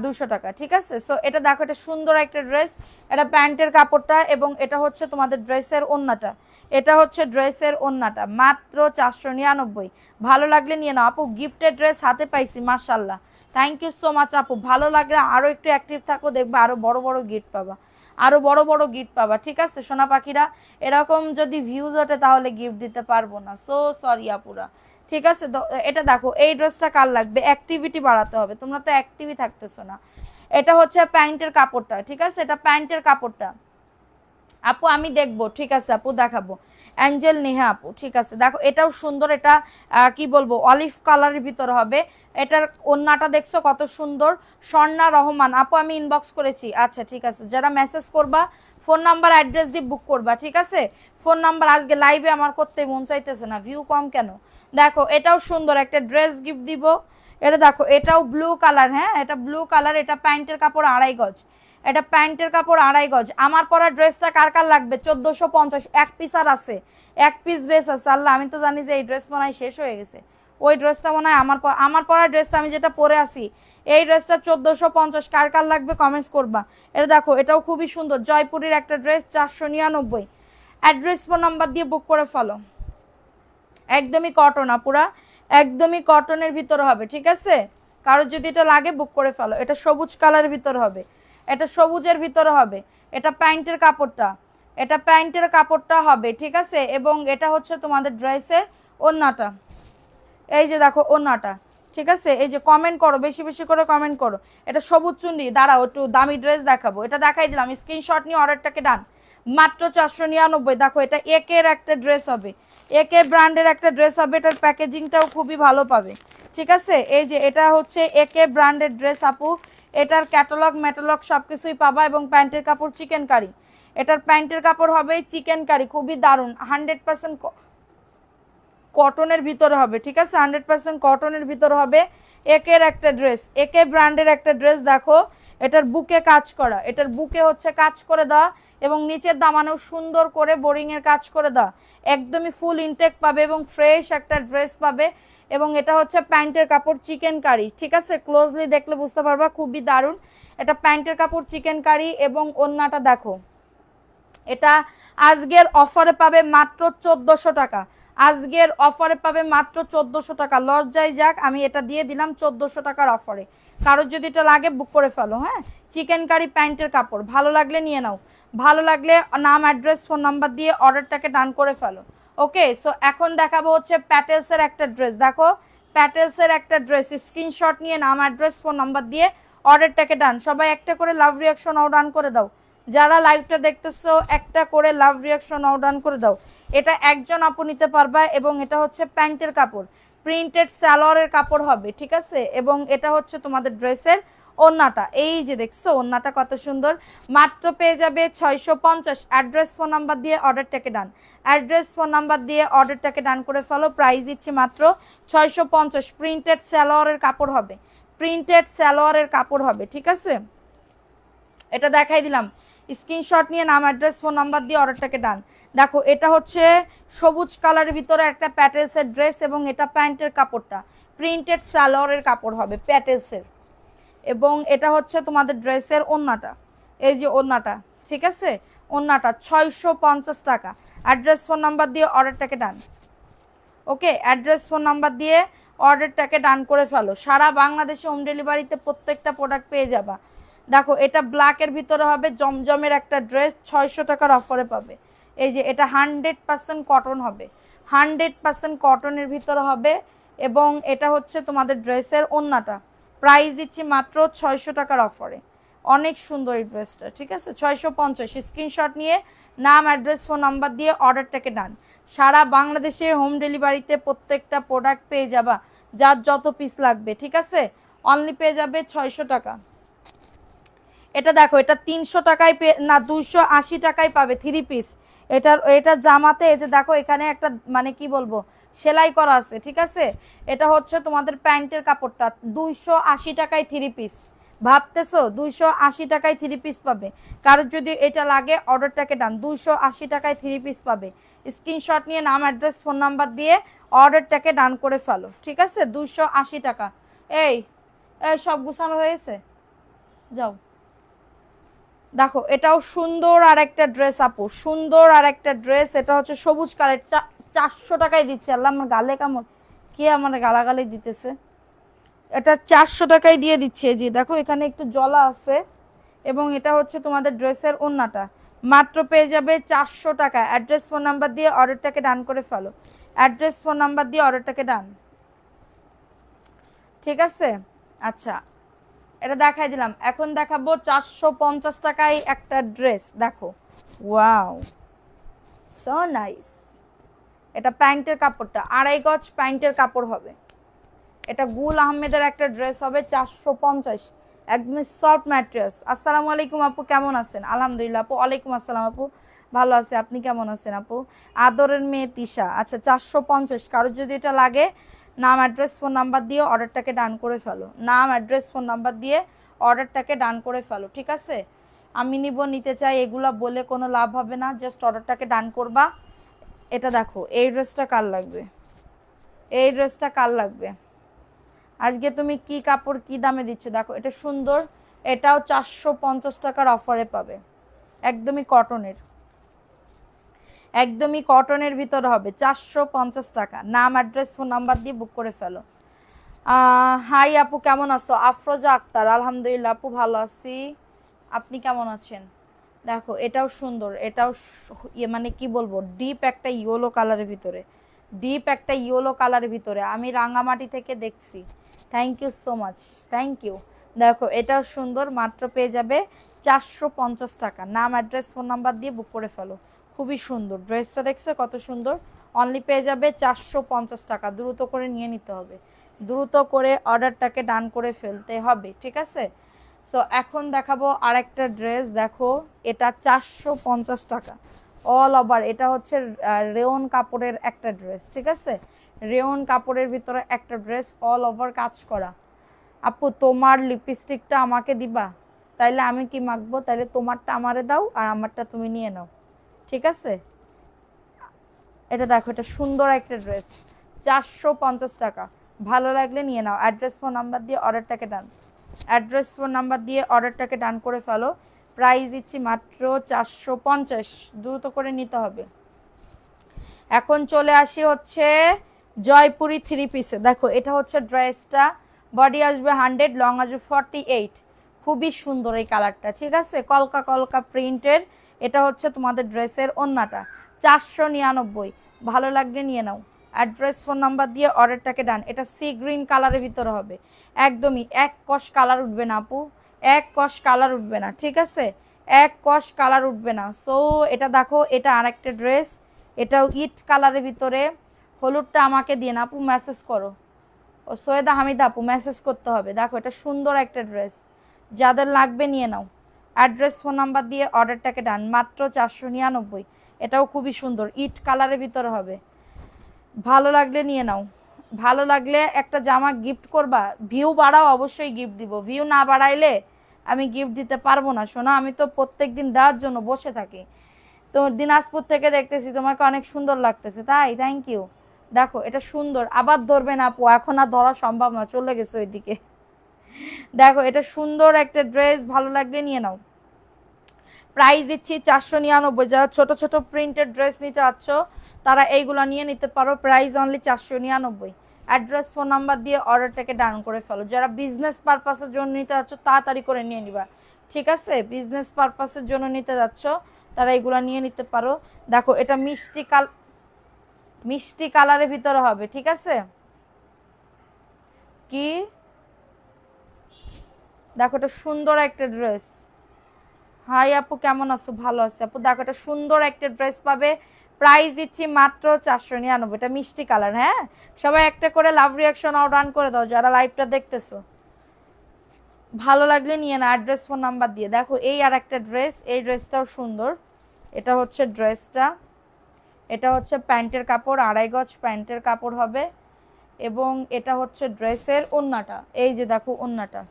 200 টাকা, ঠিক আছে? সো এটা দেখো, এটা সুন্দর একটা ড্রেস, এটা প্যান্টের কাপড়টা এবং এটা হচ্ছে তোমাদের ড্রেসের ওড়নাটা। এটা হচ্ছে ড্রেসের ওড়নাটা, মাত্র 499। ভালো লাগলে নিয়ে নাও আপু। গিফটের ড্রেস হাতে পাইছি, মাশাল্লাহ, থ্যাংক ইউ সো মাচ আপু। ভালো লাগলে আরও একটু অ্যাক্টিভ থাকো, দেখবা আরও বড় বড় গিফট পাবা, আরও বড় বড় গিফট পাবা, ঠিক আছে সোনা পাখিরা? এরকম যদি ভিউজ ওঠে তাহলে গিফট দিতে পারবো না, সো সরি আপুরা, ঠিক আছে? তো এটা দেখো, এই ড্রেসটা কার লাগবে? অ্যাক্টিভিটি বাড়াতে হবে, তোমরা তো অ্যাক্টিভই থাকতেছো না। এটা হচ্ছে প্যান্টের কাপড়টা, ঠিক আছে? এটা প্যান্টের কাপড়টা আপু, আমি দেখবো, ঠিক আছে আপু, দেখাবো। অ্যাঞ্জেল নেহা আপু, ঠিক আছে, দেখো এটাও সুন্দর। এটা কি বলবো, অলিভ কালারের ভিতরে হবে। এটার ওন্নাটা দেখছো কত সুন্দর। স্বর্ণা রহমান আপু, আমি ইনবক্স করেছি, আচ্ছা ঠিক আছে। যারা মেসেজ করবা ফোন নাম্বার অ্যাড্রেস দিয়ে বুক করবা, ঠিক আছে? ফোন নাম্বার, আজকে লাইভে আমার করতে মন চাইতেছে না, ভিউ কম কেন? দেখো এটাও সুন্দর একটা ড্রেস গিফট দিব। এটা দেখো, এটাও ব্লু কালার, হ্যাঁ এটা ব্লু কালার। এটা প্যান্টের কাপড় 2.5 গজ, এটা প্যান্টের কাপড় 2.5 গজ। আমার পরা ড্রেসটা কার কার লাগবে? 1450, এক পিস আর আছে, এক পিস ড্রেস আছে। আল্লাহ, আমি তো জানি যে এই ড্রেস মনে হয় শেষ হয়ে গেছে। ওই ড্রেসটা মনে হয় আমার পরা ড্রেসটা, আমি যেটা পরে আসি, এই ড্রেসটা 1450। কার কার লাগবে কমেন্টস করবা। এটা দেখো, এটাও খুবই সুন্দর, জয়পুরের একটা ড্রেস, 499। অ্যাড্রেস ফোন নাম্বার দিয়ে বুক করে ফেলো। একদমই কটন আপুরা, একদমই কটনের ভিতরে হবে, ঠিক আছে? কারোর যদি এটা লাগে বুক করে ফেলো। এটা সবুজ কালারের ভিতরে হবে, এটা সবুজের ভিতরে হবে। এটা প্যান্টের কাপড়টা, এটা প্যান্টের কাপড়টা হবে, ঠিক আছে? এবং এটা হচ্ছে তোমাদের ড্রেসের ওড়নাটা। এই যে দেখো ওড়নাটা, ঠিক আছে? এই যে কমেন্ট করো, বেশি বেশি করে কমেন্ট করো। এটা সবুজ চুন্ডি, দাঁড়াও একটু দামি ড্রেস দেখাবো। এটা দেখাই দিলাম, স্ক্রিনশট নিয়ে অর্ডারটাকে ডান, মাত্র 499। দেখো এটা একের একটা ড্রেস হবে, একে ব্র্যান্ডের একটা ড্রেস হবে। এটার প্যাকেজিংটাও খুবই ভালো পাবে, ঠিক আছে? এই যে এটা হচ্ছে একে ব্র্যান্ডের ড্রেস আপু। এটার ক্যাটালগ ম্যাটালগ সব কিছুই পাবা। এবং প্যান্টের কাপড় চিকেন কারি, এটার প্যান্টের কাপড় হবে চিকেন কারি, খুবই দারুণ। 100% কটনের ভিতরে হবে, ঠিক আছে? 100% কটনের ভিতরে হবে। একের একটা ড্রেস, একে ব্র্যান্ডের একটা ড্রেস। দেখো এটার বুকে কাজ করা, এটার বুকে হচ্ছে কাজ করে দেওয়া এবং নিচের দামানেও সুন্দর করে বোরিং এর কাজ করে দেওয়া। একদমই ফুল ইনটেক পাবে এবং ফ্রেশ একটা ড্রেস পাবে। এবং এটা হচ্ছে প্যান্টের কাপড় চিকেন কারি, ঠিক আছে? ক্লোজলি দেখলে বুঝতে পারবা, খুবই দারুণ। এটা প্যান্টের কাপড় চিকেন কারি এবং ওড়নাটা দেখো, এটা আজকের অফারে পাবে মাত্র 1400 টাকা। আজকের অফারে পাবে মাত্র 1400 টাকা। লজ্জায় যাক, আমি এটা দিয়ে দিলাম 1400 টাকার অফারে। কারোর যদি এটা লাগে বুক করে ফেলো, হ্যাঁ? চিকেন কারি প্যান্টের কাপড়, ভালো লাগলে নিয়ে নাও। ভালো লাগলে নাম অ্যাড্রেস ফোন নাম্বার দিয়ে অর্ডারটাকে ডান করে ফেলো। ওকে, সো এখন দেখাবো হচ্ছে প্যাটেলসের একটা ড্রেস। দেখো প্যাটেলসের একটা ড্রেস, স্ক্রিনশট নিয়ে নাম অ্যাড্রেস ফোন নাম্বার দিয়ে অর্ডারটাকে ডান। সবাই একটা করে লাভ রিয়াকশন ডান করে দাও। যারা লাইভটা দেখতেছো একটা করে লাভ রিয়াকশন ডান করে দাও। এটা একজন আপু নিতে পারবা এবং এটা হচ্ছে প্যান্টের কাপড়, প্রিন্টেড সালোয়ারের কাপড় হবে, ঠিক আছে? এবং এটা হচ্ছে তোমাদের ড্রেসের ওড়নাটা। এই যে দেখছো ওড়নাটা কত সুন্দর, মাত্র পেয়ে যাবে 650। অ্যাড্রেস ফোন নাম্বার দিয়ে অর্ডারটাকে ডান, অ্যাড্রেস ফোন নাম্বার দিয়ে অর্ডারটাকে ডান করে ফেলো। প্রাইস দিচ্ছি মাত্র 650। প্রিন্টেড সালোয়ারের কাপড় হবে, প্রিন্টেড সালোয়ারের কাপড় হবে, ঠিক আছে? এটা দেখাই দিলাম, স্ক্রিনশট নিয়ে নাম অ্যাড্রেস ফোন নাম্বার দিয়ে অর্ডারটাকে ডান। দেখো এটা হচ্ছে সবুজ কালারের ভিতরে একটা প্যাটেলসের ড্রেস এবং এটা প্যান্টের কাপড়টা প্রিন্টেড সালোয়ারের কাপড় হবে প্যাটেলসের। এবং এটা হচ্ছে তোমাদের ড্রেসের ওড়নাটা, এই যে ওড়নাটা, ঠিক আছে? ওড়নাটা 650 টাকা। অ্যাড্রেস ফোন নাম্বার দিয়ে অর্ডারটাকে ডান। ওকে, অ্যাড্রেস ফোন নাম্বার দিয়ে অর্ডারটাকে ডান করে ফেলো। সারা বাংলাদেশে হোম ডেলিভারিতে প্রত্যেকটা প্রোডাক্ট পেয়ে যাবা। দেখো এটা ব্ল্যাকের ভিতরে হবে, জমজমের একটা ড্রেস, 600 টাকার অফারে পাবে। এই যে এটা 100% কটন হবে, 100% কটনের ভিতরে হবে। এবং এটা হচ্ছে তোমাদের ড্রেসের ওড়নাটা। প্রাইস দিচ্ছি মাত্র 600 টাকার অফারে। অনেক সুন্দর এই ড্রেসটা, ঠিক আছে? 650। স্ক্রিনশট নিয়ে নাম অ্যাড্রেস ফোন নাম্বার দিয়ে অর্ডারটাকে ডান। সারা বাংলাদেশে হোম ডেলিভারিতে প্রত্যেকটা প্রোডাক্ট পেয়ে যাবা, যার যত পিস লাগবে, ঠিক আছে? অনলি পেয়ে যাবে 600 টাকা। এটা দেখো, এটা 300 টাকায় না 280 টাকায় পাবে 3 পিস। এটা জামাতে এই যে দেখো এখানে একটা মানে কি বলবো সেলাই করা আছে, ঠিক আছে। এটা হচ্ছে তোমাদের প্যান্টের কাপড়টা, 280 টাকায় 3 পিস। ভাবতেছো 280 টাকায় 3 পিস পাবে। কারোর যদি এটা লাগে অর্ডারটাকে ডান, 280 টাকায় 3 পিস পাবে। স্ক্রিনশট নিয়ে নাম, অ্যাড্রেস, ফোন নাম্বার দিয়ে অর্ডারটাকে ডান করে ফেলো, ঠিক আছে। 280 টাকা। এই এই সব গুছানো হয়েছে, যাও। দেখো এটাও সুন্দর আর একটা ড্রেস আপু, সুন্দর আর একটা ড্রেস। এটা হচ্ছে সবুজ কালার, 400 টাকায় দিচ্ছে। আল্লাহ আমার গালে কেমন, কে আমার গালাগালি দিতেছে। এটা 400 টাকায় দিয়ে দিচ্ছে। জি দেখো এখানে একটু জলা আছে, এবং এটা হচ্ছে তোমাদের ড্রেসের ওড়নাটা। মাত্র পেয়ে যাবে 400 টাকা। অ্যাড্রেস, ফোন নাম্বার দিয়ে অর্ডারটাকে ডান করে ফেলো। অ্যাড্রেস, ফোন নাম্বার দিয়ে অর্ডারটাকে ডান, ঠিক আছে। আচ্ছা, এটা দেখাই দিলাম। এখন দেখাবো 450 টাকায় একটা ড্রেস। দেখো, ওয়াও, সো নাইস। এটা প্যান্টের কাপড়টা 2.5 গজ প্যান্টের কাপড় হবে। এটা গুল আহমেদের একটা ড্রেস হবে, 450, একদম সফট ম্যাটেরিয়ালস। আসসালামু আলাইকুম আপু, কেমন আছেন? আলহামদুলিল্লাহ আপু। ওয়ালাইকুম আসসালাম আপু, ভালো আছে, আপনি কেমন আছেন আপু? আদরের মেয়ে তিশা। আচ্ছা 450। কারোর যদি এটা লাগে নাম, অ্যাড্রেস, ফোন নাম্বার দিয়ে অর্ডারটাকে ডান করে ফেলো। নাম, অ্যাড্রেস, ফোন নাম্বার দিয়ে অর্ডারটাকে ডান করে ফেলো, ঠিক আছে। আমি নিব, নিতে চাই, এগুলা বলে কোনো লাভ হবে না, জাস্ট অর্ডারটাকে ডান করবা। এটা দেখো, এই ড্রেসটা কার লাগবে? এই ড্রেসটা কার লাগবে? আজকে তুমি কি কাপড় কি দামে দিচ্ছ? দেখো এটা সুন্দর, এটাও 450 টাকার অফারে পাবে। একদমই কটনের, একদমই কটনের ভিতরে হবে, 450 টাকা। নাম, অ্যাড্রেস, ফোন নাম্বার দিয়ে বুক করে ফেলো। হাই আপু, কেমন আছো? আফরোজা আক্তার। আলহামদুলিল্লাহ আপু, ভালো আছি, আপনি কেমন আছেন? দেখো এটাও সুন্দর, এটাও মানে কি বলবো, ডিপ একটা ইয়েলো কালারের ভিতরে, ডিপ একটা ইয়েলো কালারের ভিতরে। আমি রাঙামাটি থেকে দেখছি। Thank you so much, thank you. দেখো এটাও সুন্দর, মাত্র পেয়ে যাবে 450 টাকা। নাম, অ্যাড্রেস, ফোন নাম্বার দিয়ে বুক করে ফেলো। খুবই সুন্দর ড্রেসটা, দেখছো কত সুন্দর। অনলি পেয়ে যাবে 450 টাকা। দ্রুত করে নিয়ে নিতে হবে, দ্রুত করে অর্ডারটাকে ডান করে ফেলতে হবে, ঠিক আছে। সো এখন দেখাবো আরেকটা ড্রেস। দেখো এটা 450 টাকা অল ওভার। এটা হচ্ছে রেওন কাপড়ের একটা ড্রেস, ঠিক আছে। রেওন কাপড়ের ভিতরে একটা ড্রেস, অল ওভার কাজ করা। আপু তোমার লিপস্টিকটা আমাকে দিবা, তাইলে আমি কি মাখবো? তাইলে তোমারটা আমারে দাও আর আমারটা তুমি নিয়ে নাও, ঠিক আছে। এটা দেখো, এটা সুন্দর একটা ড্রেস, 450 টাকা। ভালো লাগলে নিয়ে নাও। অ্যাড্রেস, ফোন নাম্বার দিয়ে অর্ডারটাকে ডান, অ্যাড্রেস, ফোন নাম্বার দিয়ে অর্ডারটাকে ডান করে ফেলো। প্রাইস দিচ্ছি মাত্র 450, দ্রুত করে নিতে হবে। এখন চলে আসি হচ্ছে জয়পুরি 3 পিসে। দেখো এটা হচ্ছে ড্রেসটা, বডি আসবে 100, লং আসবে 48। খুবই সুন্দর এই কালারটা, ঠিক আছে। কলকা কলকা প্রিন্টের। এটা হচ্ছে তোমাদের ড্রেসের ওড়নাটা, 499। ভালো লাগলে নিয়ে নাও। অ্যাড্রেস, ফোন নাম্বার দিয়ে অর্ডারটাকে ডান। এটা সি গ্রিন কালারের ভিতরে হবে, একদমই এক কষ কালার উঠবে না আপু, এক কষ কালার উঠবে না, ঠিক আছে, এক কষ কালার উঠবে না। সো এটা দেখো, এটা আরেকটা ড্রেস, এটাও ইট কালারের ভিতরে। হলুদটা আমাকে দিয়ে না আপু, মেসেজ করো। ও সৈয়দা হামিদা আপু, মেসেজ করতে হবে। দেখো এটা সুন্দর একটা ড্রেস, যাদের লাগবে নিয়ে নাও। অ্যাড্রেস, ফোন নাম্বার দিয়ে অর্ডারটাকে ডান, মাত্র 499। এটাও খুবই সুন্দর, ইট কালারের ভিতরে হবে। ভালো লাগলে নিয়ে নাও। ভালো লাগলে একটা জামা গিফট করবা, ভিউ বাড়াও, অবশ্যই গিফট দিব। ভিউ না বাড়াইলে আমি গিফট দিতে পারবো না শোনো। আমি তো প্রত্যেক দিন দেওয়ার জন্য বসে থাকি। তো দিনাজপুর থেকে দেখতেছি তোমাকে অনেক সুন্দর লাগতেছে, তাই থ্যাংক ইউ। দেখো এটা সুন্দর, আবার ধরবে না আপু, এখন আর ধরা সম্ভব না, চলে গেছে ওইদিকে। দেখো এটা সুন্দর একটা ড্রেস, ভালো লাগলে নিয়ে নাও। প্রাইস দিচ্ছি 499। যারা ছোট ছোট প্রিন্টেড ড্রেস নিতে চাচ্ছ তারা এইগুলো নিয়ে নিতে পারো, price only 499। Address, phone number দিয়ে অর্ডারটাকে ডান করে ফেলো। যারা বিজনেস পারপাসের জন্য নিতে যাচ্ছ তাড়াতাড়ি করে নিয়ে নিবা, ঠিক আছে। বিজনেস পারপাসের জন্য নিতে যাচ্ছ তারা এগুলো নিয়ে নিতে পারো। দেখো এটা মিষ্টি কালারের ভিতরে হবে, ঠিক আছে। কি দেখো এটা সুন্দর একটা ড্রেস। হাই আপু, কেমন আছো? ভালো আছে আপু। দেখো এটা সুন্দর একটা ড্রেস পাবে, প্রাইস দিচ্ছি মাত্র 499। এটা মিষ্টি কালার। হ্যাঁ, সবাই একটা করে লাভ রিয়াকশন ডান করে দাও যারা লাইভটা দেখতেছো। ভালো লাগলে নিয়ে না, অ্যাড্রেস, ফোন নাম্বার দিয়ে। দেখো এই আর একটা ড্রেস, এই ড্রেসটাও সুন্দর। এটা হচ্ছে ড্রেসটা, এটা হচ্ছে প্যান্টের কাপড়, 2.5 গজ প্যান্টের কাপড় হবে। এবং এটা হচ্ছে ড্রেসের ওড়নাটা, এই যে দেখো ওড়নাটা,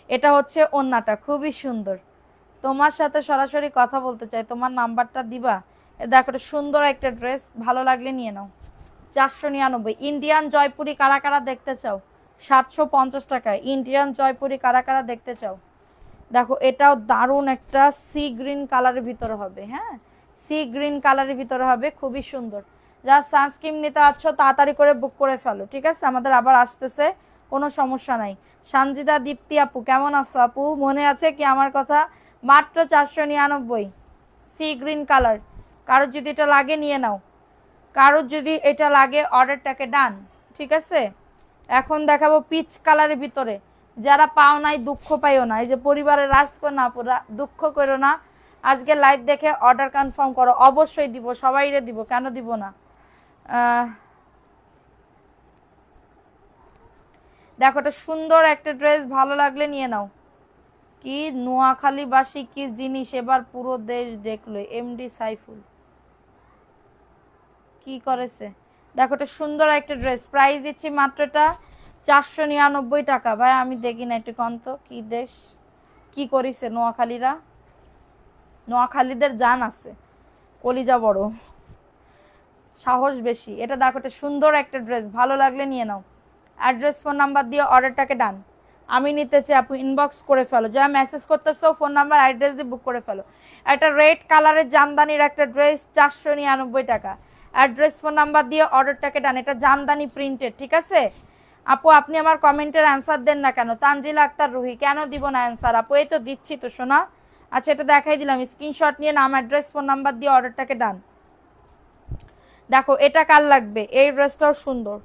এটা হচ্ছে ওড়নাটা, খুবই সুন্দর। তোমার সাথে সরাসরি কথা বলতে চাই, তোমার নাম্বারটা দিবা। দেখো এটা সুন্দর একটা ড্রেস, ভালো লাগলে নিয়ে নাও। 499। ইন্ডিয়ান জয়পুরি কারা কারা দেখতে চাও? 750 টাকায় ইন্ডিয়ান জয়পুরি কারা কারা দেখতে চাও? দেখো এটাও দারুণ একটা সি গ্রিন কালারের ভিতরে হবে। হ্যাঁ, সি গ্রিন কালারের ভিতরে হবে, খুবই সুন্দর। যা সানস্ক্রিন নিতে আছো তাড়াতাড়ি করে বুক করে ফেলো, ঠিক আছে? আমাদের আবার আসতেছে, কোনো সমস্যা নাই। সানজিদা দীপ্তি আপু কেমন আছো আপু? মনে আছে কি আমার কথা? মাত্র 499, সি গ্রিন কালার। কারোর যদি এটা লাগে নিয়ে নাও, কারোর যদি এটা লাগে অর্ডারটাকে ডান, ঠিক আছে? এখন দেখাবো পিচ কালারের ভিতরে। যারা পাও নাই দুঃখ পাইও না, এই যে পরিবারের রাজকন্যা পুরা দুঃখ করো না, আজকে লাইভ দেখে অর্ডার কনফার্ম করো, অবশ্যই দিব, সবাইরে দিব, কেন দিব না। দেখো এটা সুন্দর একটা ড্রেস, ভালো লাগলে নিয়ে নাও। কি নোয়াখালীবাসী কি জিনিস এবার পুরো দেশ দেখলো, এমডি সাইফুল কি করেছে। দেখো এটা সুন্দর একটা ড্রেস, প্রাইস দিচ্ছি মাত্র এটা 499 টাকা। ভাই আমি দেখি না, একটু কন্ত কি দেশ কি করিছে নোয়াখালীরা, নোয়াখালীদের জান আছে, কলিজা বড়, সাহস বেশি। এটা দেখো এটা সুন্দর একটা ড্রেস, ভালো লাগলে নিয়ে নাও। অ্যাড্রেস ফোন নাম্বার দিয়ে অর্ডারটাকে ডান। আমি নিতে চাই আপু, ইনবক্স করে ফেলো, যারা মেসেজ করতেছো ফোন নাম্বার অ্যাড্রেস দিয়ে বুক করে ফেলো। একটা রেড কালারের জামদানির একটা ড্রেস 499 টাকা। অ্যাড্রেস ফোন নাম্বার দিয়ে অর্ডারটাকে ডান। এটা জামদানি প্রিন্টেড, ঠিক আছে আপু? আপনি আমার কমেন্টের অ্যান্সার দেন না কেন? তানজিলা আক্তার রুহি, কেন দিব না অ্যান্সার আপু? এই তো দিচ্ছি তো সোনা। আচ্ছা এটা দেখাই দিলাম, স্ক্রিনশট নিয়ে নাম অ্যাড্রেস ফোন নাম্বার দিয়ে অর্ডারটাকে ডান। দেখো এটা কার লাগবে? এই ড্রেসটাও সুন্দর,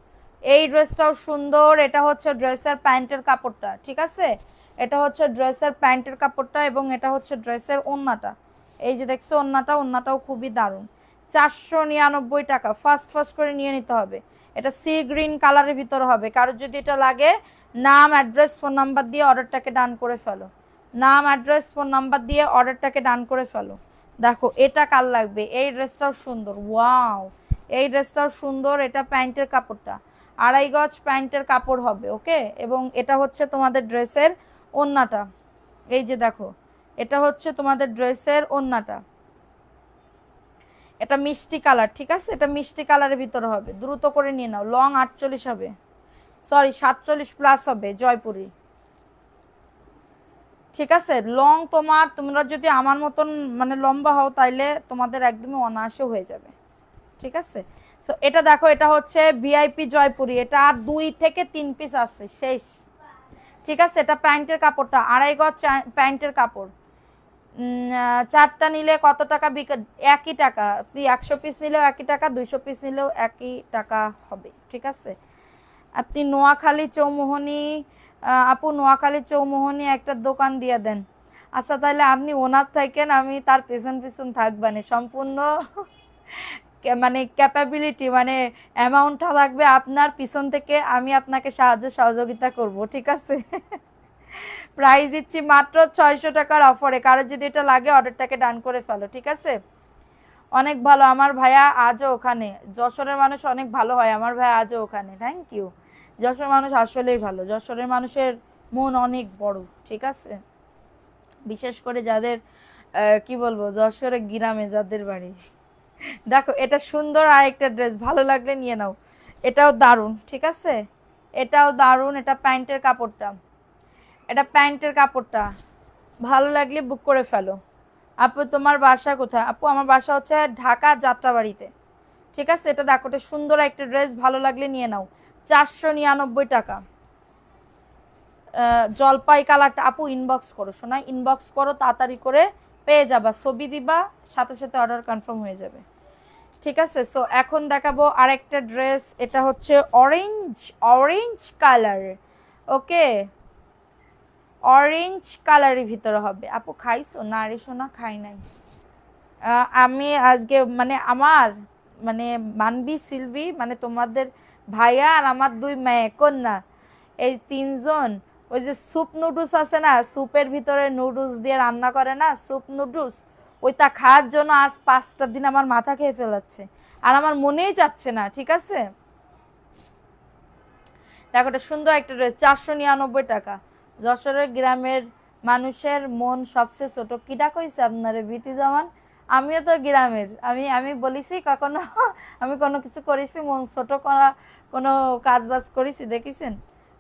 এই ড্রেসটাও সুন্দর। এটা হচ্ছে ড্রেসের প্যান্টের কাপড়টা, ঠিক আছে? এটা হচ্ছে ড্রেসের প্যান্টের কাপড়টা এবং এটা হচ্ছে ড্রেসের ওড়নাটা। এই যে দেখছো ওড়নাটা, ওড়নাটাও খুবই দারুণ। 499 টাকা। ফার্স্ট ফার্স্ট করে নিয়ে নিতে হবে। এটা সি গ্রিন কালারের ভিতরে হবে। কারোর যদি এটা লাগে নাম অ্যাড্রেস ফোন নাম্বার দিয়ে অর্ডারটাকে ডান করে ফেলো। নাম অ্যাড্রেস ফোন নাম্বার দিয়ে অর্ডারটাকে ডান করে ফেলো। দেখো এটা কার লাগবে? এই ড্রেসটাও সুন্দর, ওয়াও, এই ড্রেসটাও সুন্দর। এটা প্যান্টের কাপড়টা, 2.5 গজ প্যান্টের কাপড় হবে, ওকে? এবং এটা হচ্ছে তোমাদের ড্রেসের ওড়নাটা, এই যে দেখো এটা হচ্ছে তোমাদের ড্রেসের ওড়নাটা। এটা মিষ্টি কালার, ঠিক আছে? এটা মিষ্টি কালারের ভিতরে হবে, দ্রুত করে নিয়ে নাও। লং 48 হবে, সরি 47 প্লাস হবে জয়পুরি, ঠিক আছে? লং তোমরা যদি আমার মতন মানে লম্বা হও তাইলে তোমাদের একদমই অনায়াসে হয়ে যাবে, ঠিক আছে? সো এটা দেখো, এটা হচ্ছে ভিআইপি জয়পুরি, এটা 2 থেকে 3 পিস আছে, শেষ, ঠিক আছে? এটা প্যান্টের কাপড়টা 2.5 গজ প্যান্টের কাপড়। 4টা নিলে কত টাকা একই টাকা। তুই 100 পিস নিলেও একই টাকা, 200 পিস নিলেও একই টাকা হবে, ঠিক আছে? আপনি নোয়াখালী চৌমোহনী, আপু নোয়াখালী চৌমোহনী একটা দোকান দিয়ে দেন। আচ্ছা তাহলে আপনি ওনার থাকেন, আমি তার পেছন পেছন থাকবানি, সম্পূর্ণ মানে ক্যাপাবিলিটি মানে অ্যামাউন্টটা লাগবে আপনার, পিছন থেকে আমি আপনাকে সাহায্য সহযোগিতা করব, ঠিক আছে? প্রাইস দিচ্ছি মাত্র 600 টাকার অফারে। কারো যদি এটা লাগে অর্ডারটাকে ডান করে ফেলো, ঠিক আছে? অনেক ভালো আমার ভাইয়া আজও ওখানে, যশোরের মানুষ অনেক ভালো হয়, আমার ভাইয়া আজও ওখানে, থ্যাংক ইউ। যশোরের মানুষ আসলেই ভালো, যশোরের মানুষের মন অনেক বড়, ঠিক আছে? বিশেষ করে যাদের কি বলবো, যশোরে গ্রামে যাদের বাড়ি। দেখো এটা সুন্দর আর একটা ড্রেস, ভালো লাগলে নিয়ে নাও। এটাও দারুণ, ঠিক আছে? এটাও দারুণ। এটা প্যান্টের কাপড়টা, এটা প্যান্টের কাপড়টা, ভালো লাগলে বুক করে ফেলো। আপু তোমার বাসা কোথায়? আপু আমার বাসা হচ্ছে ঢাকা যাত্রাবাড়িতে, ঠিক আছে? এটা দেখো এটা সুন্দর একটা ড্রেস, ভালো লাগলে নিয়ে নাও। 499 টাকা। জলপাই কালারটা আপু ইনবক্স করো, শোনা ইনবক্স করো, তাড়াতাড়ি করে পেয়ে যাবা, ছবি দিবা, সাথে সাথে অর্ডার কনফার্ম হয়ে যাবে, ঠিক আছে? সো এখন দেখাবো আরেকটা ড্রেস, এটা হচ্ছে অরেঞ্জ কালার, ওকে? অরেঞ্জ কালারের ভিতরে হবে। আপু খাইছো না? আরে শোনা খাই নাই। আমি আজকে মানে আমার মানে মানবি সিলভি মানে তোমাদের ভাইয়া আর আমার 2 মেয়ে কন্যা, এই 3 জন ওই যে স্যুপ নুডলস আছে না, স্যুপের ভিতরে নুডলস দিয়ে রান্না করে না, স্যুপ নুডলস, ওইটা খাওয়ার জন্য আজ 5টা দিন আমার মাথা খেয়ে ফেলাচ্ছে, আর আমার মনেই যাচ্ছে না। ঠিক আছে, দেখো এটা সুন্দর একটা ড্রেস, 499 টাকা। যশোরের গ্রামের মানুষের মন সবচেয়ে ছোট, কিটা কইছে আপনারে বিতি জামান? আমিও তো গ্রামের, আমি আমি বলিছি কখনো আমি কোনো কিছু করেছি মন ছোট করা, কোনো কাজ বাজ করেছি দেখেছেন?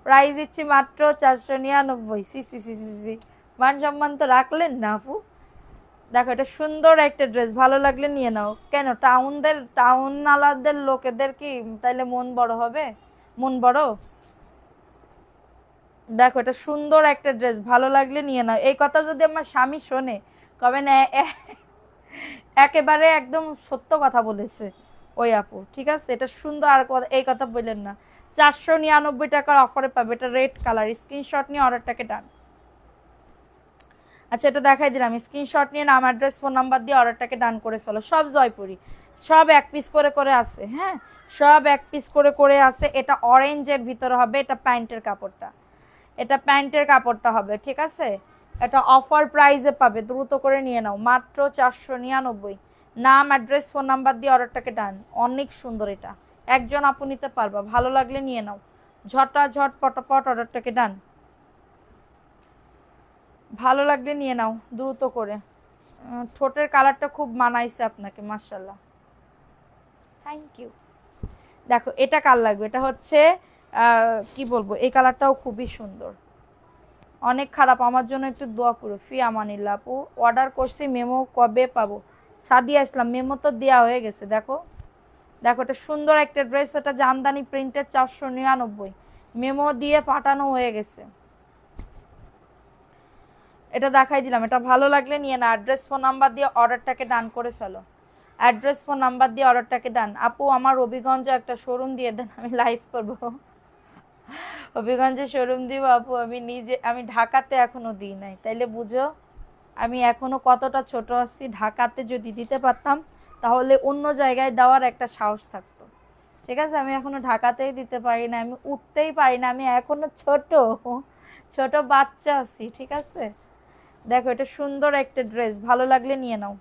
প্রাইস দিচ্ছি মাত্র 499। সি সি সি সি সি, মান সম্মান তো রাখলেন না আপু। দেখো এটা সুন্দর একটা ড্রেস, ভালো লাগলে নিয়ে নাও। কেন টাউন আলাদের লোকেদের কি তাইলে মন বড় হবে? মন বড়? দেখো এটা সুন্দর একটা ড্রেস, ভালো লাগলে নিয়ে নাও। এই কথা যদি আমার স্বামী শোনে কবে না একেবারে একদম সত্য কথা বলেছে ওই আপু। ঠিক আছে, এটা সুন্দর, আর এই কথা বললেন না। 499 টাকার অফারে পাবে, এটা রেড কালার। স্ক্রিনশট নিয়ে অর্ডারটাকে ডান। আচ্ছা এটা দেখাই দিলাম, স্ক্রিনশট নিয়ে নাম, অ্যাড্রেস, ফোন নাম্বার দিয়ে অর্ডারটাকে ডান করে ফেলো। সব জয়পুরি, সব 1 পিস করে করে আছে। হ্যাঁ, সব 1 পিস করে করে আছে। এটা অরেঞ্জের ভিতরে হবে, এটা প্যান্টের কাপড়টা, এটা প্যান্টের কাপড়টা হবে। ঠিক আছে, এটা অফার প্রাইসে পাবে, দ্রুত করে নিয়ে নাও, মাত্র 499। নাম, অ্যাড্রেস, ফোন নাম্বার দিয়ে অর্ডারটাকে ডান। অনেক সুন্দর, এটা একজন আপু নিতে পারবা, ভালো লাগলে নিয়ে নাও, ঝটাঝট পটাপট অর্ডারটাকে ডান। ভালো লাগলে নিয়ে নাও দ্রুত করে। ঠোঁটের কালারটা খুব মানাইছে আপনাকে, মাশাআল্লাহ, থ্যাংক ইউ। দেখো এটা কার লাগবে, এটা হচ্ছে কি বলবো, এই কালারটাও খুবই সুন্দর, অনেক খারাপ, আমার জন্য একটু দোয়া করো। ফি আমানিল্লাহ আপু, অর্ডার করছি, মেমো কবে পাবো? সাদিয়া ইসলাম, মেমো তো দেওয়া হয়ে গেছে। দেখো দেখো এটা সুন্দর একটা ড্রেস, এটা জামদানি প্রিন্টের, 499, মেমো দিয়ে পাঠানো হয়ে গেছে। এটা দেখাই দিলাম, এটা ভালো লাগলে নিয়ে না। অ্যাড্রেস, ফোন নাম্বার দিয়ে অর্ডারটাকে ডান করে ফেলো, অ্যাড্রেস, ফোন নাম্বার দিয়ে অর্ডারটাকে ডান। আপু আমার হবিগঞ্জে একটা শোরুম দিয়ে দেন, আমি লাইভ করব। হবিগঞ্জে শোরুম দিব আপু, আমি ঢাকাতে এখনো দিই নাই, তাইলে বুঝো আমি এখনো কতটা ছোট আছি। ঢাকাতে যদি দিতে পারতাম তাহলে অন্য জায়গায় দেওয়ার একটা সাহস থাকতো। ঠিক আছে, আমি এখনো ঢাকাতেই দিতে পারি না, আমি উঠতেই পারি না, আমি এখনো ছোট ছোট বাচ্চা আছি। ঠিক আছে, দেখো এটা সুন্দর একটা ড্রেস, ভালো লাগলে নিয়ে নাও,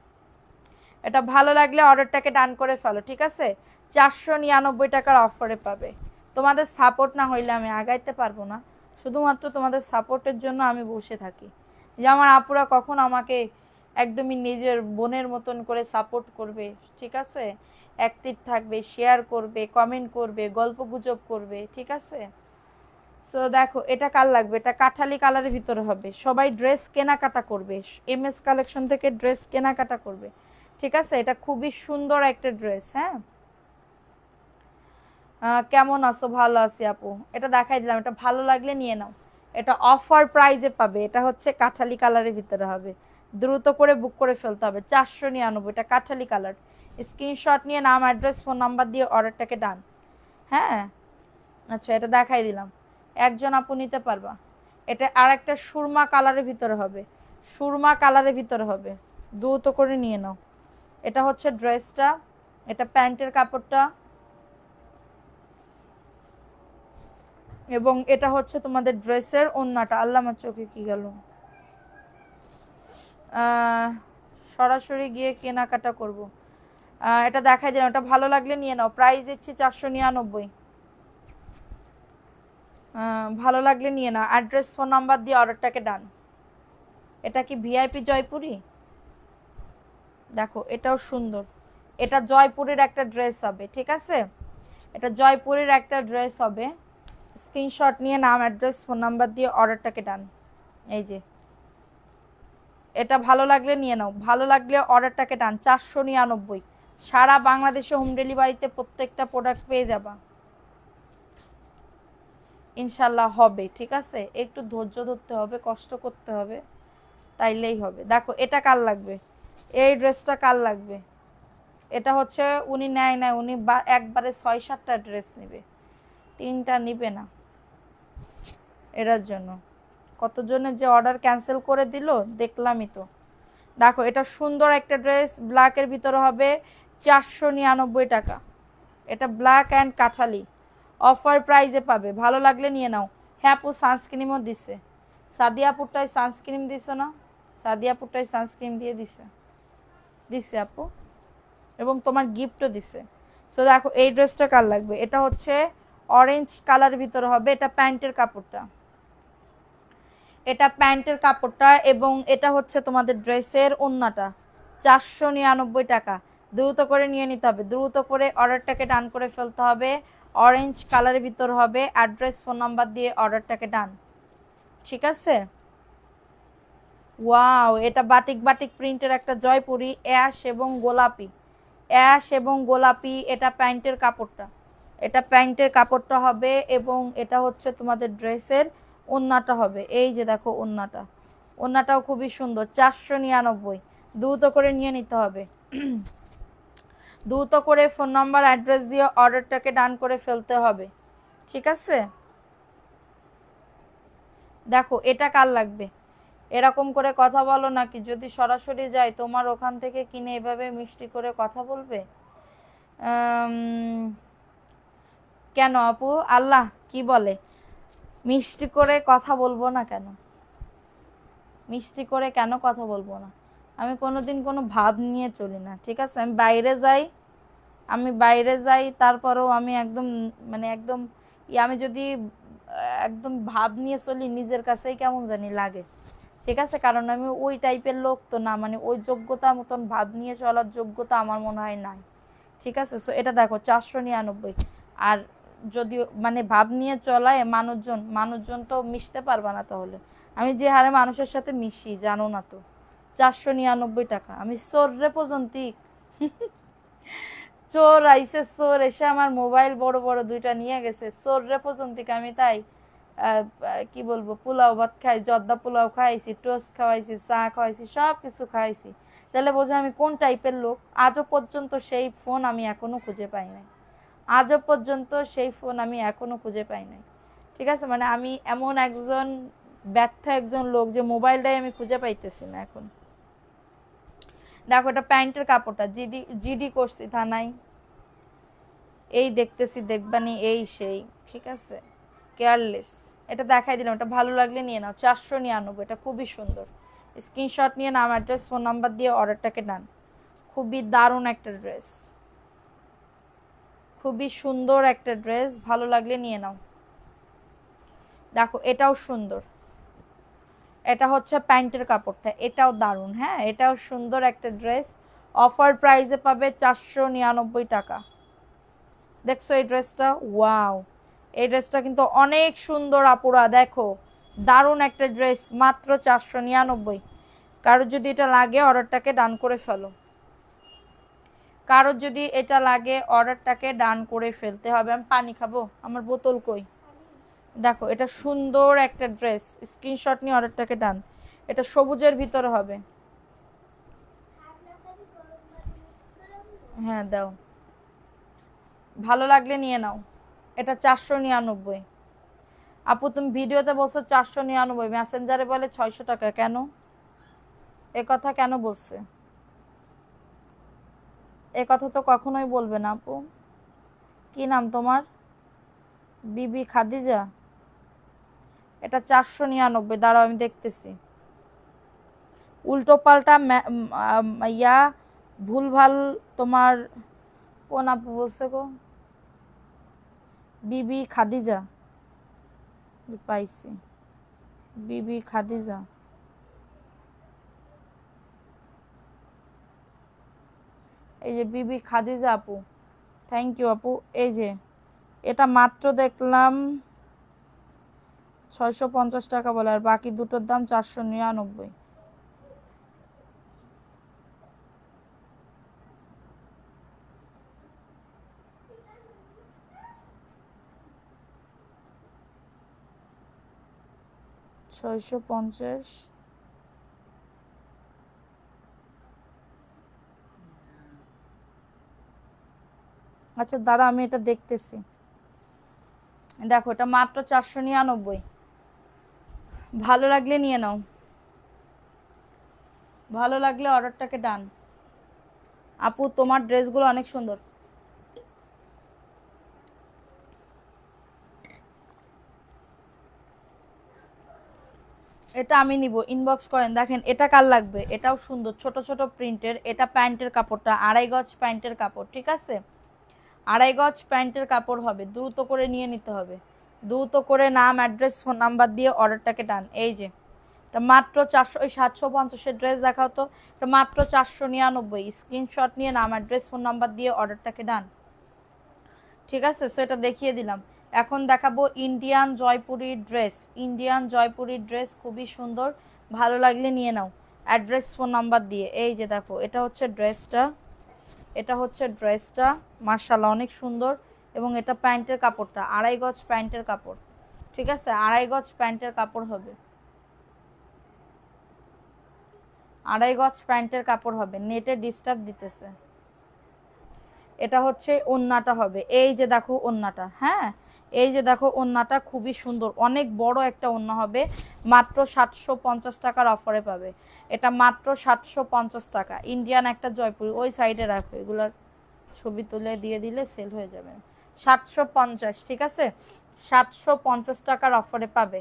এটা ভালো লাগলে অর্ডারটাকে ডান করে ফেলো। ঠিক আছে, 499 টাকার অফারে পাবে। তোমাদের সাপোর্ট না হইলে আমি আগাইতে পারবো না, শুধুমাত্র তোমাদের সাপোর্টের জন্য আমি বসে থাকি, যে আমার আপুরা কখন আমাকে একদমই নিজের বোনের মতন করে সাপোর্ট করবে। ঠিক আছে, অ্যাক্টিভ থাকবে, শেয়ার করবে, কমেন্ট করবে, গল্প গুজব করবে। ঠিক আছে, সো দেখো এটা কার লাগবে, এটা কাঠালি কালারের ভিতরে হবে। সবাই ড্রেস কেনাকাটা করবে, MS কালেকশন থেকে ড্রেস কেনাকাটা করবে। ঠিক আছে, এটা খুবই সুন্দর একটা ড্রেস। হ্যাঁ, কেমন আছো? ভালো আছি আপু, এটা দেখাই দিলাম, এটা ভালো লাগলে নিয়ে নাও, এটা অফার প্রাইজে পাবে। এটা হচ্ছে কাঠালি কালারের ভিতরে হবে, দ্রুত করে বুক করে ফেলতে হবে। 499, এটা কাঠালি কালার। স্ক্রিনশট নিয়ে নাম, অ্যাড্রেস, ফোন নাম্বার দিয়ে অর্ডারটাকে ডান। হ্যাঁ, আচ্ছা এটা দেখাই দিলাম, একজন আপু নিতে পারবা। এটা আর একটা সুরমা কালারের ভিতরে হবে, সুরমা কালারের ভিতরে হবে, দ্রুত করে নিয়ে নাও। এটা হচ্ছে ড্রেসটা, এটা প্যান্টের কাপড়টা, এবং এটা হচ্ছে তোমাদের ড্রেসের ওন্নাটা। আল্লাহ আমার চোখে কি গেল, সরাসরি গিয়ে কেনাকাটা করব। এটা দেখাই দিলাম, এটা ভালো লাগলে নিয়ে নাও, প্রাইস দিচ্ছি 499। ভালো লাগলে নিয়ে নাও, অ্যাড্রেস, ফোন নাম্বার দিয়ে অর্ডারটাকে ডান। এটা কি VIP জয়পুরি? দেখো এটাও সুন্দর, এটা জয়পুরের একটা ড্রেস হবে। ঠিক আছে, এটা জয়পুরের একটা ড্রেস হবে। স্ক্রিনশট নিয়ে নাম, অ্যাড্রেস, ফোন নাম্বার দিয়ে অর্ডারটাকে ডান। এই যে এটা ভালো লাগলে নিয়ে নাও, ভালো লাগলে অর্ডারটাকে ডান। 499, সারা বাংলাদেশে হোম ডেলিভারিতে প্রত্যেকটা প্রোডাক্ট পেয়ে যাবা, ইনশাল্লাহ হবে। ঠিক আছে, একটু ধৈর্য ধরতে হবে, কষ্ট করতে হবে, তাইলেই হবে। দেখো এটা কার লাগবে, এই ড্রেসটা কার লাগবে? এটা হচ্ছে উনি নেয় না, উনি একবারে 6-7টা ড্রেস নেবে, 3টা নিবে না। এটার জন্য কতজনের যে অর্ডার ক্যান্সেল করে দিল দেখলামই তো। দেখো এটা সুন্দর একটা ড্রেস, ব্ল্যাকের ভিতরে হবে, 499 টাকা। এটা ব্ল্যাক অ্যান্ড কাঠালি, অফার প্রাইজে পাবে, ভালো লাগলে নিয়ে নাও। হ্যাঁ আপু সানস্ক্রিমও দিছে, সাদিয়া পুরটাই সানস্ক্রিম দিছে না, সাদিয়া পুরটাই সানস্ক্রিম দিয়ে দিছে। দিছে আপু, এবং তোমার গিফটও দিছে। সো দেখো এই ড্রেসটা কার লাগবে, এটা হচ্ছে অরেঞ্জ কালারের ভিতরে হবে, এটা প্যান্টের কাপড়টা, এটা প্যান্টের কাপড়টা, এবং এটা হচ্ছে তোমাদের ড্রেসের ওড়নাটা। 499 টাকা। দ্রুত করে নিয়ে নিতে হবে, দ্রুত করে অর্ডারটাকে ডান করে ফেলতে হবে। অরেঞ্জ কালারের ভিতর হবে, অ্যাড্রেস ফোন নাম্বার দিয়ে অর্ডারটাকে ডান। ঠিক আছে। ওয়াও, এটা বাটিক বাটিক প্রিন্টের একটা জয়পুরি, অ্যাশ এবং গোলাপি, অ্যাশ এবং গোলাপি, এটা প্যান্টের কাপড়টা, এটা প্যান্টের কাপড়টা হবে, এবং এটা হচ্ছে তোমাদের ড্রেসের ওড়নাটা হবে। এই যে দেখো ওড়নাটা, ওড়নাটাও খুবই সুন্দর। 499। দ্রুত করে নিয়ে নিতে হবে, দ্রুত করে ফোন নাম্বার অ্যাড্রেস দিয়ে অর্ডারটাকে ডান করে ফেলতে হবে। ঠিক আছে। দেখো এটা কার লাগবে, এরকম করে কথা বলো নাকি, যদি সরাসরি যাই তোমার ওখান থেকে কিনে এভাবে মিষ্টি করে কথা বলবে? কেন আপু, আল্লাহ কি বলে মিষ্টি করে কথা বলবো না কেন, মিষ্টি করে কেন কথা বলবো না? আমি কোনোদিন কোনো ভাব নিয়ে চলি না। ঠিক আছে, আমি বাইরে যাই, আমি বাইরে যাই, তারপরেও আমি একদম মানে একদম আমি যদি একদম ভাব নিয়ে চলি নিজের কাছেই কেমন জানি লাগে। ঠিক আছে, কারণ আমি ওই টাইপের লোক তো না, মানে ওই যোগ্যতা মতন ভাব নিয়ে চলার যোগ্যতা আমার মনে হয় নাই। ঠিক আছে। সো এটা দেখো 499। আর যদি মানে ভাব নিয়ে চলায় মানুষজন, মানুষজন তো মিশতে পারবা না তাহলে। আমি যে হারে মানুষের সাথে মিশি জানো না তো। 499 টাকা। আমি চোর রেপ্রেজেন্টিক, চোর আইসে, চোর এসে আমার মোবাইল বড় বড় দুইটা নিয়ে গেছে, চোর রেপ্রেজেন্টিক আমি। তাই কি বলবো, পোলাও ভাত খাই, জর্দা পোলাও খাইছি, টোস্ট খাওয়াইছি, চা খাওয়াইছি, সব কিছু খাইছি। তাহলে বোঝো আমি কোন টাইপের লোক। আজও পর্যন্ত সেই ফোন আমি এখনো খুঁজে পাই নাই, আজও পর্যন্ত সেই ফোন আমি এখনো খুঁজে পাই নাই। ঠিক আছে, মানে আমি এমন একজন ব্যর্থ একজন লোক যে মোবাইলটাই আমি খুঁজে পাইতেছি না এখন। দেখো এটা প্যান্টের কাপড়টা, জিডি জিডি করছি থানায়, এই দেখতেছি দেখবানি এই সেই। ঠিক আছে, কেয়ারলেস। এটা দেখাই দিলাম, এটা ভালো লাগলে নিয়ে নাও। 499, এটা খুবই সুন্দর। স্ক্রিনশট নিয়ে নাম, অ্যাড্রেস, ফোন নাম্বার দিয়ে অর্ডারটাকে ডান। খুবই দারুণ একটা ড্রেস, খুবই সুন্দর একটা ড্রেস, ভালো লাগলে নিয়ে নাও। দেখো এটাও সুন্দর, এটা হচ্ছে প্যান্টের কাপড়টা, এটাও দারুণ। হ্যাঁ, এটাও সুন্দর একটা ড্রেস। অফার প্রাইসে পাবে 499 টাকা। দেখছো এই ড্রেসটা? ওয়াও, এই ড্রেসটা কিন্তু অনেক সুন্দর আপুরা, দেখো দারুণ একটা ড্রেস, মাত্র 499। কারোর যদি এটা লাগে অর্ডারটাকে ডান করে ফেলো, কারোর যদি এটা লাগে অর্ডারটাকে ডান করে ফেলতে হবে। আমি পানি খাবো, আমার বোতল কই? দেখো এটা সুন্দর একটা ড্রেস, স্ক্রিনশট নিয়ে অর্ডারটাকে ডান। এটা সবুজের ভিতরে হবে। হ্যাঁ দাও, ভালো লাগলে নিয়ে নাও। এটা 499। আপু তুমি ভিডিওতে বলছো 499, মেসেঞ্জারে বলে 600 টাকা, কেন এ কথা কেন বলছে? এ কথা তো কখনোই বলবে না আপু। কি নাম তোমার? বিবি খাদিজা। এটা 499। দাঁড়াও আমি দেখতেছি। উল্টো পাল্টা ইয়া ভুলভাল তোমার কোন আপু বলছে গো? বিবি খাদিজা, পাইছি, বিবি খাদিজা। এই যে বিবি খাদিজা আপু, থ্যাংক ইউ আপু। এই যে এটা মাত্র দেখলাম 650 টাকা বলে, আর বাকি দুটোর দাম 499। ছয়শো পঞ্চাশ। আচ্ছা দাঁড়া আমি এটা দেখতেছি। দেখো এটা মাত্র 499। ভালো লাগলে নিয়ে নাও, ভালো লাগলে অর্ডারটাকে ডান। আপু তোমার ড্রেসগুলো অনেক সুন্দর। এটা আমি নিব, ইনবক্স করেন। দেখেন এটা কার লাগবে, এটাও সুন্দর ছোট ছোট প্রিন্টের। এটা প্যান্টের কাপড়টা 2.5 গজ প্যান্টের কাপড়, ঠিক আছে? 2.5 গজ প্যান্টের কাপড় হবে, দ্রুত করে নিয়ে নিতে হবে। দ্রুত করে নাম, অ্যাড্রেস, ফোন নাম্বার দিয়ে অর্ডারটাকে ডান। এই যে এটা মাত্র 400, ওই 750-এর ড্রেস দেখাও তো। এটা মাত্র 499। স্ক্রিনশট নিয়ে নাম, অ্যাড্রেস, ফোন নাম্বার দিয়ে অর্ডারটাকে ডান, ঠিক আছে? সো এটা দেখিয়ে দিলাম। এখন দেখাবো Indian Jaipuri dress. Indian Jaipuri dress খুবই সুন্দর, ভালো লাগলে নিয়ে নাও অ্যাড্রেস ফোন নাম্বার দিয়ে। এই যে দেখো এটা হচ্ছে ড্রেসটা, এটা হচ্ছে ড্রেসটা, মাশাআল্লাহ অনেক সুন্দর। এবং এটা প্যান্টের কাপড়টা 2.5 গজ প্যান্টের কাপড়, ঠিক আছে? 2.5 গজ প্যান্টের কাপড় হবে, 2.5 গজ প্যান্টের কাপড় হবে। নেটে ডিস্টার্ব দিতেছে। এটা হচ্ছে ওন্নাটা হবে, এই যে দেখো ওন্নাটা, হ্যাঁ এই যে দেখো ওন্নাটা খুবই সুন্দর, অনেক বড় একটা ওন্না হবে। মাত্র 750 টাকার অফারে পাবে এটা, মাত্র 750 টাকা। ইন্ডিয়ান একটা জয়পুরি, ওই সাইডে রাখো, এগুলার ছবি তুলে দিয়ে দিলে সেল হয়ে যাবে। 750, ঠিক আছে? 750 টাকার অফারে পাবে,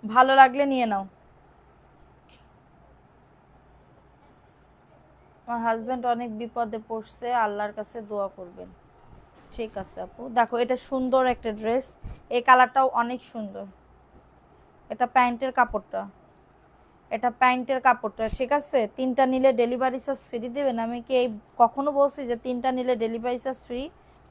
ভালো লাগলে নিয়ে নাও। আমার হাজব্যান্ড অনেক বিপদে পড়ছে, আল্লাহর কাছে দোয়া করবেন। ঠিক আছে আপু, দেখো এটা সুন্দর একটা ড্রেস, এই কালারটাও অনেক সুন্দর। এটা প্যান্টের কাপড়টা, এটা প্যান্টের কাপড়টা, ঠিক আছে? 3টা নিলে ডেলিভারি চার্জ ফ্রি দেবেন? আমি কি এই কখনো বলছি যে 3টা নিলে ডেলিভারি চার্জ ফ্রি?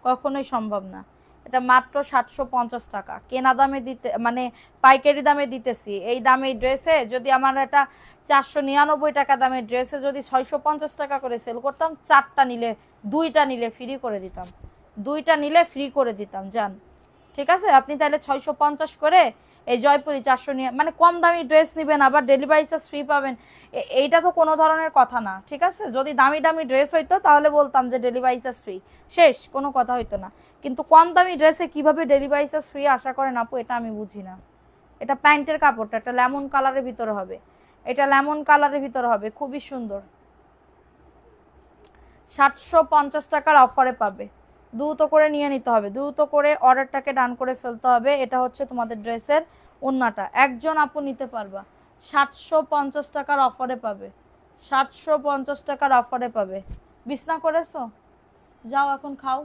কখনোই সম্ভব না। এটা মাত্র 750 টাকা কেনা দামে দিতে, মানে পাইকারি দামে দিতেছি। এই দামে ড্রেসে যদি আমার এটা 499 টাকা দামের ড্রেসে যদি 650 টাকা করে সেল করতাম, 4টা নিলে, 2টা নিলে ফ্রি করে দিতাম, 2টা নিলে ফ্রি করে দিতাম জান, ঠিক আছে? আপনি তাহলে 650 করে এই জয়পুরি 400 নিয়ে, মানে কম দামি ড্রেস নেবেন আবার ডেলিভারি চার্জ ফ্রি পাবেন, এইটা তো কোনো ধরনের কথা না, ঠিক আছে? যদি দামি দামি ড্রেস হইতো তাহলে বলতাম যে ডেলিভারি চার্জ ফ্রি, শেষ, কোনো কথা হইতো না। কিন্তু কম দামি ড্রেসে কিভাবে ডেলিভারি চার্জ ফ্রি আশা করেন আপু, এটা আমি বুঝি না। এটা প্যান্টের কাপড়টা, এটা লেমন কালারের ভিতরে হবে, এটা লেমন কালারের ভিতরে হবে, খুবই সুন্দর। 750 টাকার অফারে পাবে, দ্রুত করে নিয়ে নিতে হবে, দ্রুত করে অর্ডারটাকে ডান করে ফেলতে হবে। এটা হচ্ছে তোমাদের ড্রেসের ওন্নাটা, একজন আপু নিতে পারবা, 750 টাকার অফারে পাবে, 750 টাকার অফারে পাবে। বিছনা করেছো? যাও এখন খাও।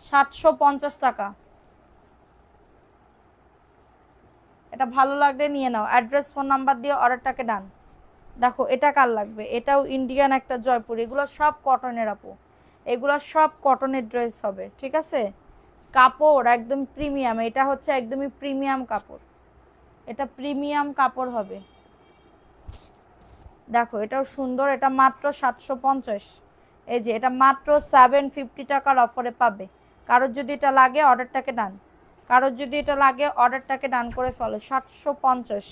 750 টাকা, এটা ভালো লাগলে নিয়ে নাও, অ্যাড্রেস ফোন নাম্বার দিয়ে অর্ডারটাকে ডান। দেখো এটা কার লাগবে, এটাও ইন্ডিয়ান একটা জয়পুর, এগুলো সব কটনের আপু, এগুলো সব কটনের ড্রেস হবে, ঠিক আছে? কাপড় একদম প্রিমিয়াম, এটা হচ্ছে একদমই প্রিমিয়াম কাপড়, এটা প্রিমিয়াম কাপড় হবে। দেখো এটাও সুন্দর, এটা মাত্র 750। এই যে এটা মাত্র 750 টাকার অফারে পাবে। কারোর যদি এটা লাগে অর্ডারটাকে ডান, কারোর যদি এটা লাগে অর্ডারটাকে ডান করে ফেলো, 750।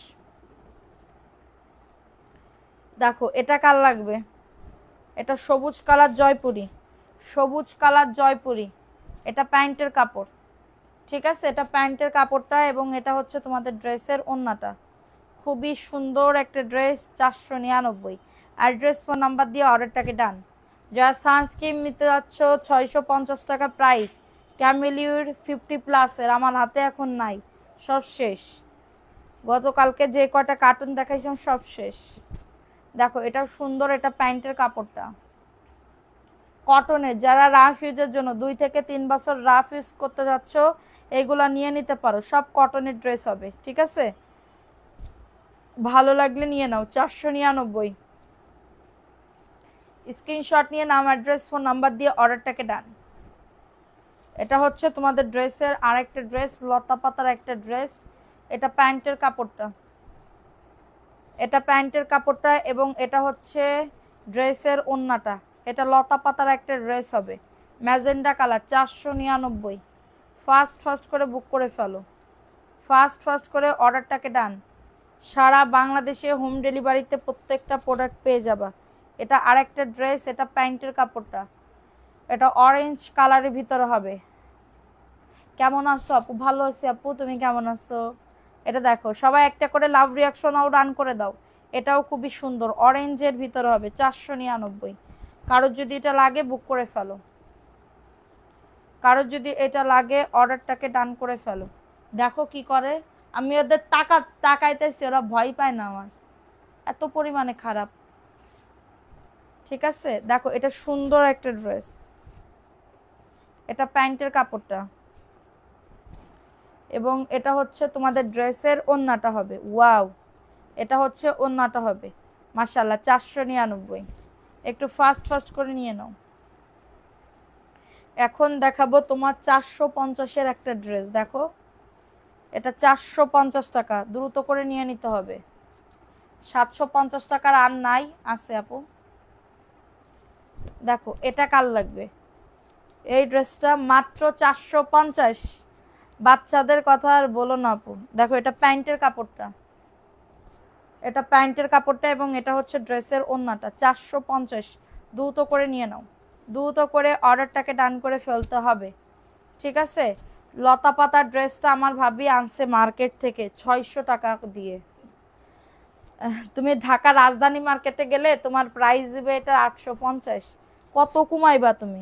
দেখো এটা কার লাগবে, এটা সবুজ কালার জয়পুরি, সবুজ কালার জয়পুরি, এটা প্যান্টের কাপড়, ঠিক আছে? এটা প্যান্টের কাপড়টা এবং এটা হচ্ছে তোমাদের ড্রেসের ওন্নাটা, খুবই সুন্দর একটা ড্রেস, 499। অ্যাড্রেস ফোন নাম্বার দিয়ে অর্ডারটাকে ডান। যারা সানস্ক্রিন নিতে যাচ্ছ 650 টাকা প্রাইস, ক্যামেলিউর 50+এর আমার হাতে এখন নাই, সব শেষ। গতকালকে যে কয়টা কার্টুন দেখাইছিলাম সব শেষ। দেখো এটা সুন্দর, এটা প্যান্টের কাপড়টা কটনের, যারা রাফ ইউজের জন্য 2 থেকে 3 বছর রাফ ইউজ করতে যাচ্ছ এইগুলা নিয়ে নিতে পারো, সব কটনের ড্রেস হবে, ঠিক আছে? ভালো লাগলে নিয়ে নাও, 499। স্ক্রিনশট নিয়ে নাম, অ্যাড্রেস, ফোন নাম্বার দিয়ে অর্ডারটাকে ডান। এটা হচ্ছে তোমাদের ড্রেসের আরেকটা ড্রেস, লতা পাতার একটা ড্রেস, এটা প্যান্টের কাপড়টা, এটা প্যান্টের কাপড়টা এবং এটা হচ্ছে ড্রেসের ওন্নাটা, এটা লতা পাতার একটা ড্রেস হবে, ম্যাজেন্ডা কালার, 499। ফাস্ট ফাস্ট করে বুক করে ফেলো, ফাস্ট ফাস্ট করে অর্ডারটাকে ডান। সারা বাংলাদেশে হোম ডেলিভারিতে প্রত্যেকটা প্রোডাক্ট পেয়ে যাবা। এটা আরেকটা ড্রেস, এটা প্যান্টের কাপড়টা, এটা অরেঞ্জ কালারের ভিতরে হবে। কেমন আছো আপু? ভালো আছি আপু, তুমি কেমন আছো? এটা দেখো সবাই একটা করে লাভ রিয়াকশনও ডান করে দাও। এটাও খুবই সুন্দর, অরেঞ্জের ভিতরে হবে, 499। কারোর যদি এটা লাগে বুক করে ফেলো, কারোর যদি এটা লাগে অর্ডারটাকে ডান করে ফেলো। দেখো কি করে, আমি ওদের তাকাইতেছি, ওরা ভয় পায় না আমার, এত পরিমাণে খারাপ। ঠিক আছে, দেখো এটা সুন্দর একটা ড্রেস, এটা প্যান্টের কাপড়টা, এবং এটা হচ্ছে তোমাদের ড্রেসের ওড়নাটা হবে। ওয়াও, এটা হচ্ছে ওড়নাটা হবে মাশাআল্লাহ 499। একটু ফাস্ট করে নিয়ে নাও। এখন দেখাবো তোমার 450-এর একটা ড্রেস। দেখো এটা 450 টাকা, দ্রুত করে নিয়ে নিতে হবে। 750 টাকার আর নাই, আছে আপু। দেখো এটা কার লাগবে, এই ড্রেসটা মাত্র 450। বাচ্চাদের কথা আর বলো না আপু। দেখো এটা প্যান্টের কাপড়টা, এটা প্যান্টের কাপড়টা, এবং এটা হচ্ছে ড্রেসের ওড়নাটা। 450, দ্রুত করে নিয়ে নাও, দ্রুত করে অর্ডারটাকে ডান করে ফেলতে হবে। ঠিক আছে, লতা পাতা ড্রেসটা আমার ভাবি আনছে মার্কেট থেকে 600 টাকা দিয়ে। তুমি ঢাকা রাজধানী মার্কেটে গেলে তোমার প্রাইস দিবে এটা 850। কত কমাইবা তুমি,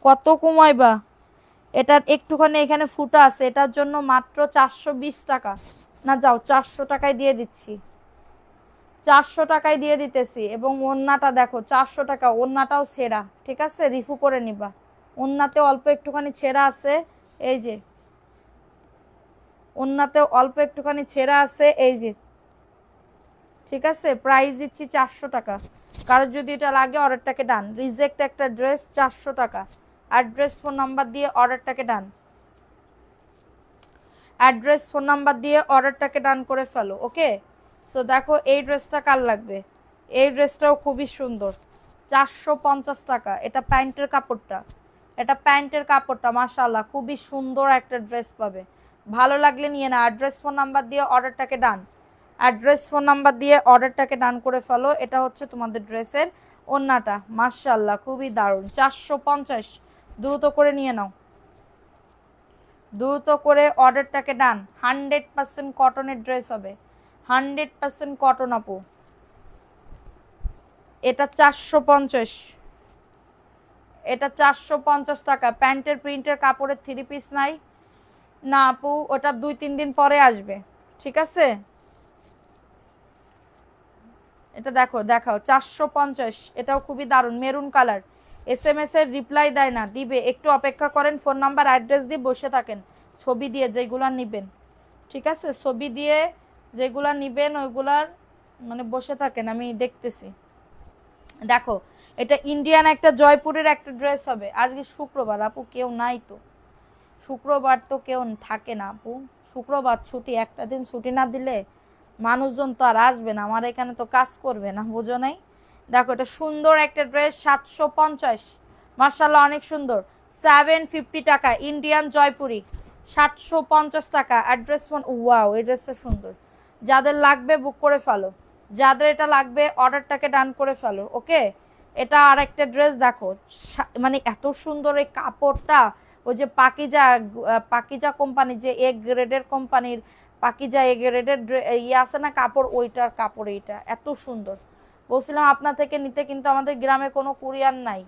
কত কমাইবা? এটার একটুখানি এখানে ফুটা আছে, এটার জন্য মাত্র 420 টাকা। না যাও, 400 টাকায় দিয়ে দিচ্ছি, 400 টাকায় দিয়ে দিতেছি। এবং ওন্নাটা দেখো 400 টাকা, ওন্নাটাও ছেঁড়া। ঠিক আছে, রিফু করে নিবা। ওন্নাতে অল্প একটুখানি ছেঁড়া আছে, এই যে ওন্নাতে অল্প একটুখানি ছেঁড়া আছে, এই যে। ঠিক আছে, প্রাইস দিচ্ছি 400 টাকা। কারোর যদি এটা লাগে অর্ডারটাকে ডান। রিজেক্ট একটা ড্রেস 400 টাকা। অ্যাড্রেস ফোন নাম্বার দিয়ে অর্ডারটাকে ডান, অ্যাড্রেস ফোন নাম্বার দিয়ে অর্ডারটাকে ডান করে ফেলো। ওকে, সো দেখো এই ড্রেসটা কার লাগবে, এই ড্রেসটাও খুবই সুন্দর, 450 টাকা। এটা প্যান্টের কাপড়টা, এটা প্যান্টের কাপড়টা মাশাআল্লাহ খুবই সুন্দর একটা ড্রেস পাবে। ভালো লাগলে নিয়ে না। অ্যাড্রেস ফোন নাম্বার দিয়ে অর্ডারটাকে ডান, অ্যাড্রেস ফোন নাম্বার দিয়ে অর্ডারটাকে ডান করে ফেলো। এটা হচ্ছে তোমাদের ড্রেসের ওড়নাটা, মাশাআল্লাহ খুবই দারুণ। 450, দ্রুত করে নিয়ে নাও, দ্রুত করে অর্ডারটাকে ডান। 100% কটনের ড্রেস হবে, 100% কটন আপু। এটা 450, এটা 450 টাকা। প্যান্টের প্রিন্টের কাপড়ের 3 পিস নাই না আপু, ওটা 2-3 দিন পরে আসবে। ঠিক আছে, এটা দেখো, দেখাও 450। এটাও খুবই দারুণ, মেরুন কালার। SMS এর রিপ্লাই দেয় না, দিবে, একটু অপেক্ষা করেন। ফোন নাম্বার অ্যাড্রেস দিয়ে বসে থাকেন, ছবি দিয়ে যেগুলা নেবেন। ঠিক আছে, ছবি দিয়ে যেগুলা নেবেন ওইগুলার মানে বসে থাকেন, আমি দেখতেছি। দেখো এটা ইন্ডিয়ান একটা জয়পুরের একটা ড্রেস হবে। আজকে শুক্রবার আপু, কেউ নাই তো, শুক্রবার তো কেউ থাকে না আপু, শুক্রবার ছুটি। একটা দিন ছুটি না দিলে মানুষজন তো আর আসবে না, আমার এখানে তো কাজ করবে না, বুঝো নাই? দেখো এটা সুন্দর একটা ড্রেস, 750। মার্শাল্লাহ অনেক সুন্দর। 750 টাকা, ইন্ডিয়ান জয়পুরি, 750 টাকা। Address phone. ওয়াও, এই ড্রেসটা সুন্দর। যাদের লাগবে বুক করে ফেলো, যাদের এটা লাগবে অর্ডারটাকে ডান করে ফেলো। ওকে, এটা আর একটা ড্রেস দেখো, মানে এত সুন্দর এই কাপড়টা। ওই যে পাকিজা কোম্পানি, যে এ গ্রেডের কোম্পানির পাকিজা এ গ্রেডের ইয়ে আছে না কাপড়, ওইটার কাপড়। এইটা এত সুন্দর, বলছিলাম আপনার থেকে নিতে, কিন্তু আমাদের গ্রামে কোনো কুরিয়ার নাই।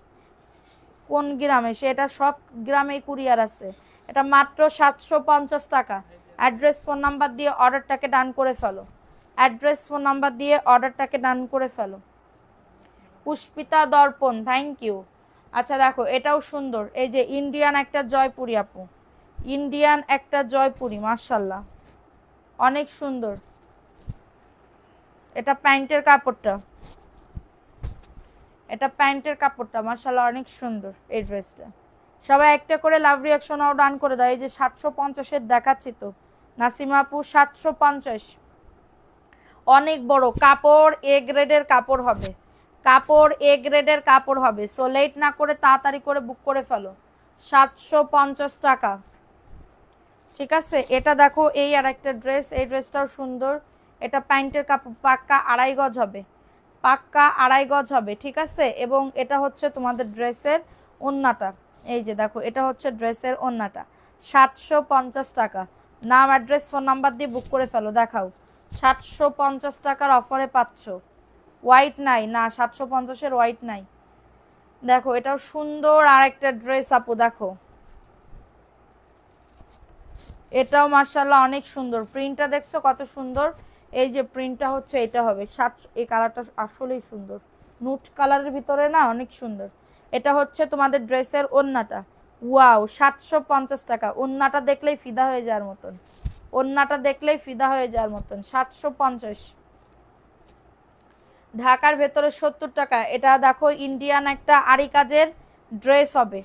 কোন গ্রামে? সেটা সব গ্রামেই কুরিয়ার আছে। এটা মাত্র 750 টাকা। অ্যাড্রেস ফোন নাম্বার দিয়ে অর্ডারটাকে ডান করে ফেলো, অ্যাড্রেস ফোন নাম্বার দিয়ে অর্ডারটাকে ডান করে ফেলো। পুষ্পিতা দর্পণ, থ্যাংক ইউ। আচ্ছা দেখো এটাও সুন্দর, এই যে ইন্ডিয়ান একটা জয়পুরি আপু, ইন্ডিয়ান একটা জয়পুরি, মাশাআল্লাহ অনেক সুন্দর। এটা প্যান্টের কাপড়টা, এটা প্যান্টের কাপড়টা মাশাআল্লাহ অনেক সুন্দর এই ড্রেসটা। সবাই একটা করে লাভ রিয়াকশনও ডান করে দাও। এই যে 750-এর দেখাচ্ছি তো নাসিমা আপু, 750। অনেক বড় কাপড়, এ গ্রেডের কাপড় হবে, কাপড় এ গ্রেডের কাপড় হবে। সো লেট না করে তাড়াতাড়ি করে বুক করে ফেলো। 750 টাকা। ঠিক আছে, এটা দেখো এই আর একটা ড্রেস, এই ড্রেসটাও সুন্দর। এটা প্যান্টের কাপড়, পাক্কা 2.5 গজ হবে, পাক্কা 2.5 গজ হবে। ঠিক আছে, এবং এটা হচ্ছে তোমাদের ড্রেসের ওড়নাটা। এই যে দেখো, এটা হচ্ছে ড্রেসের ওড়নাটা, 750 টাকা। নাম, অ্যাড্রেস, ফোন নাম্বার দিয়ে বুক করে ফেলো। দেখাও, 750 টাকার অফারে পাচ্ছ। হোয়াইট নাই না, 750-এর হোয়াইট নাই। দেখো এটাও সুন্দর আর একটা ড্রেস আপু, দেখো এটাও মাশাআল্লাহ অনেক সুন্দর, প্রিন্টটা দেখছো কত সুন্দর। এই যে প্রিন্টটা হচ্ছে এটা হবে 700, এই কালারটা আসলেই সুন্দর, নুট কালারের ভিতরে না, অনেক সুন্দর। এটা হচ্ছে তোমাদের ড্রেসের ওড়নাটা, ওয়াও 750 টাকা। ওড়নাটা দেখলেই ফিদা হয়ে যাওয়ার মতন, ওড়নাটা দেখলেই ফিদা হয়ে যাওয়ার মতন, 750। ঢাকার ভেতরে 70 টাকা। এটা দেখো ইন্ডিয়ান একটা আরি কাজের ড্রেস হবে,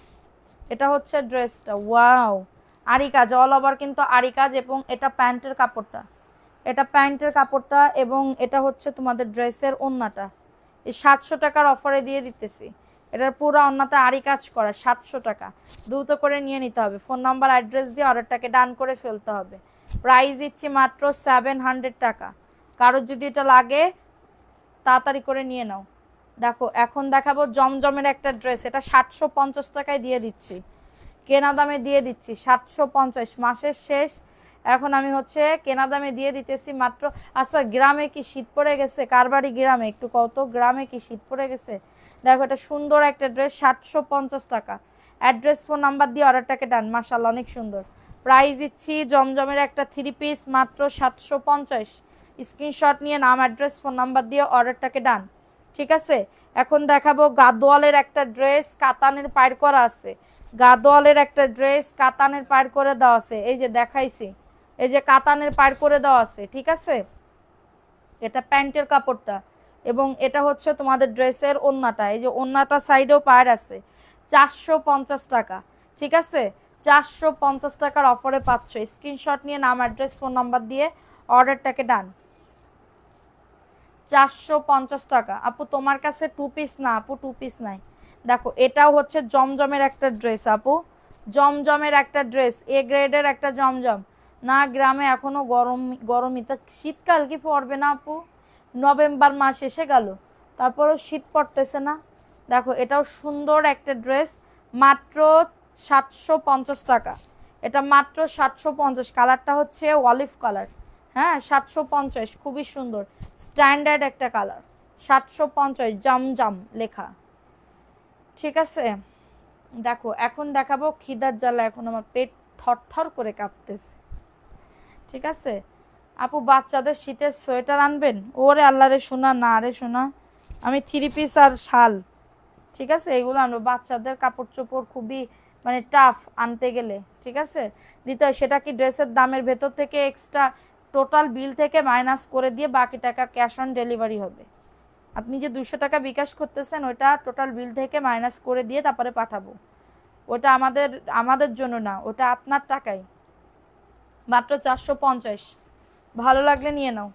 এটা হচ্ছে ড্রেসটা, ওয়াও আরি কাজ, অল ওভার কিন্তু আরি কাজ। এবং এটা প্যান্টের কাপড়টা, এটা প্যান্টের কাপড়টা, এবং এটা হচ্ছে তোমাদের ড্রেসের ওড়নাটা। এই 700 টাকার অফারে দিয়ে দিতেছি। এটার পুরো ওড়নাতে আরি কাজ করা, 700 টাকা। দ্রুত করে নিয়ে নিতে হবে, ফোন নাম্বার অ্যাড্রেস দিয়ে অর্ডারটাকে ডান করে ফেলতে হবে। প্রাইস দিচ্ছি মাত্র 700 টাকা। কারোর যদি এটা লাগে তাড়াতাড়ি করে নিয়ে নাও। দেখো এখন দেখাবো জমজমের একটা ড্রেস, এটা 750 টাকায় দিয়ে দিচ্ছি, কেনা দামে দিয়ে দিচ্ছি 750, মাসের শেষ। এখন আমি হচ্ছে কেনা দামে দিয়ে দিতেছি মাত্র। আচ্ছা গ্রামে কি শীত পড়ে গেছে? কার বাড়ি গ্রামে একটু কত, গ্রামে কি শীত পড়ে গেছে? দেখো এটা সুন্দর একটা ড্রেস, 750 টাকা। অ্যাড্রেস ফোন নাম্বার দিয়ে অর্ডারটাকে ডান। মাশাআল্লাহ অনেক সুন্দর। প্রাইস দিচ্ছি জমজমের একটা 3 পিস মাত্র 750। স্ক্রিনশট নিয়ে নাম অ্যাড্রেস ফোন নাম্বার দিয়ে অর্ডারটাকে ডান, ঠিক আছে। এখন দেখাবো গাদোয়ালের একটা ড্রেস, কাতানের পায়ের করা আছে, গাদোয়ালের একটা ড্রেস কাতানের পায়ের করে দেওয়া আছে। এই যে দেখাইছি, এই যে কাতানের পায়ের করে দেওয়া আছে, ঠিক আছে। এটা প্যান্টের কাপড়টা, এবং এটা হচ্ছে তোমাদের ড্রেসের ওড়নাটা। এই যে ওড়নাটা সাইডেও পায়ের আছে, 450 টাকা, ঠিক আছে। 450 টাকার অফারে পাচ্ছ। স্ক্রিনশট নিয়ে নাম অ্যাড্রেস ফোন নাম্বার দিয়ে অর্ডারটাকে ডান। 450 টাকা। আপু তোমার কাছে 2 পিস না আপু, 2 পিস নাই। দেখো এটাও হচ্ছে জমজমের একটা ড্রেস আপু, জমজমের একটা ড্রেস, এ গ্রেডের একটা জমজম। না গ্রামে এখনো গরমই তো, শীতকাল কি পড়বে না আপু? নভেম্বর মাস এসে গেল, তারপরেও শীত পড়তেছে না। দেখো এটাও সুন্দর একটা ড্রেস, মাত্র 750 টাকা। এটা মাত্র 750, কালারটা হচ্ছে অলিভ কালার, হ্যাঁ 750, খুবই সুন্দর স্ট্যান্ডার্ড একটা কালার, 750 জমজম লেখা, ঠিক আছে। দেখো এখন দেখাবো খিদার জ্বালা, এখন আমার পেট থরথর করে কাঁপতেছে, ঠিক আছে। আপু বাচ্চাদের শীতের সোয়েটার আনবেন? ওরে আল্লাহ রে শোনা, না রে শোনা, আমি 3 পিস আর শাল, ঠিক আছে, এগুলো আনবো। বাচ্চাদের কাপড় চোপড় খুবই মানে টাফ আনতে গেলে, ঠিক আছে। দিতে হয় সেটা কি ড্রেসের দামের ভেতর থেকে এক্সট্রা টোটাল বিল থেকে মাইনাস করে দিয়ে বাকি টাকা ক্যাশ অন ডেলিভারি হবে। আপনি যে 200 টাকা বিকাশ করতেছেন ওটা টোটাল বিল থেকে মাইনাস করে দিয়ে তারপরে পাঠাবো। ওটা আমাদের জন্য না, ওটা আপনার টাকাই। মাত্র 450, ভালো লাগলে নিয়ে নাও,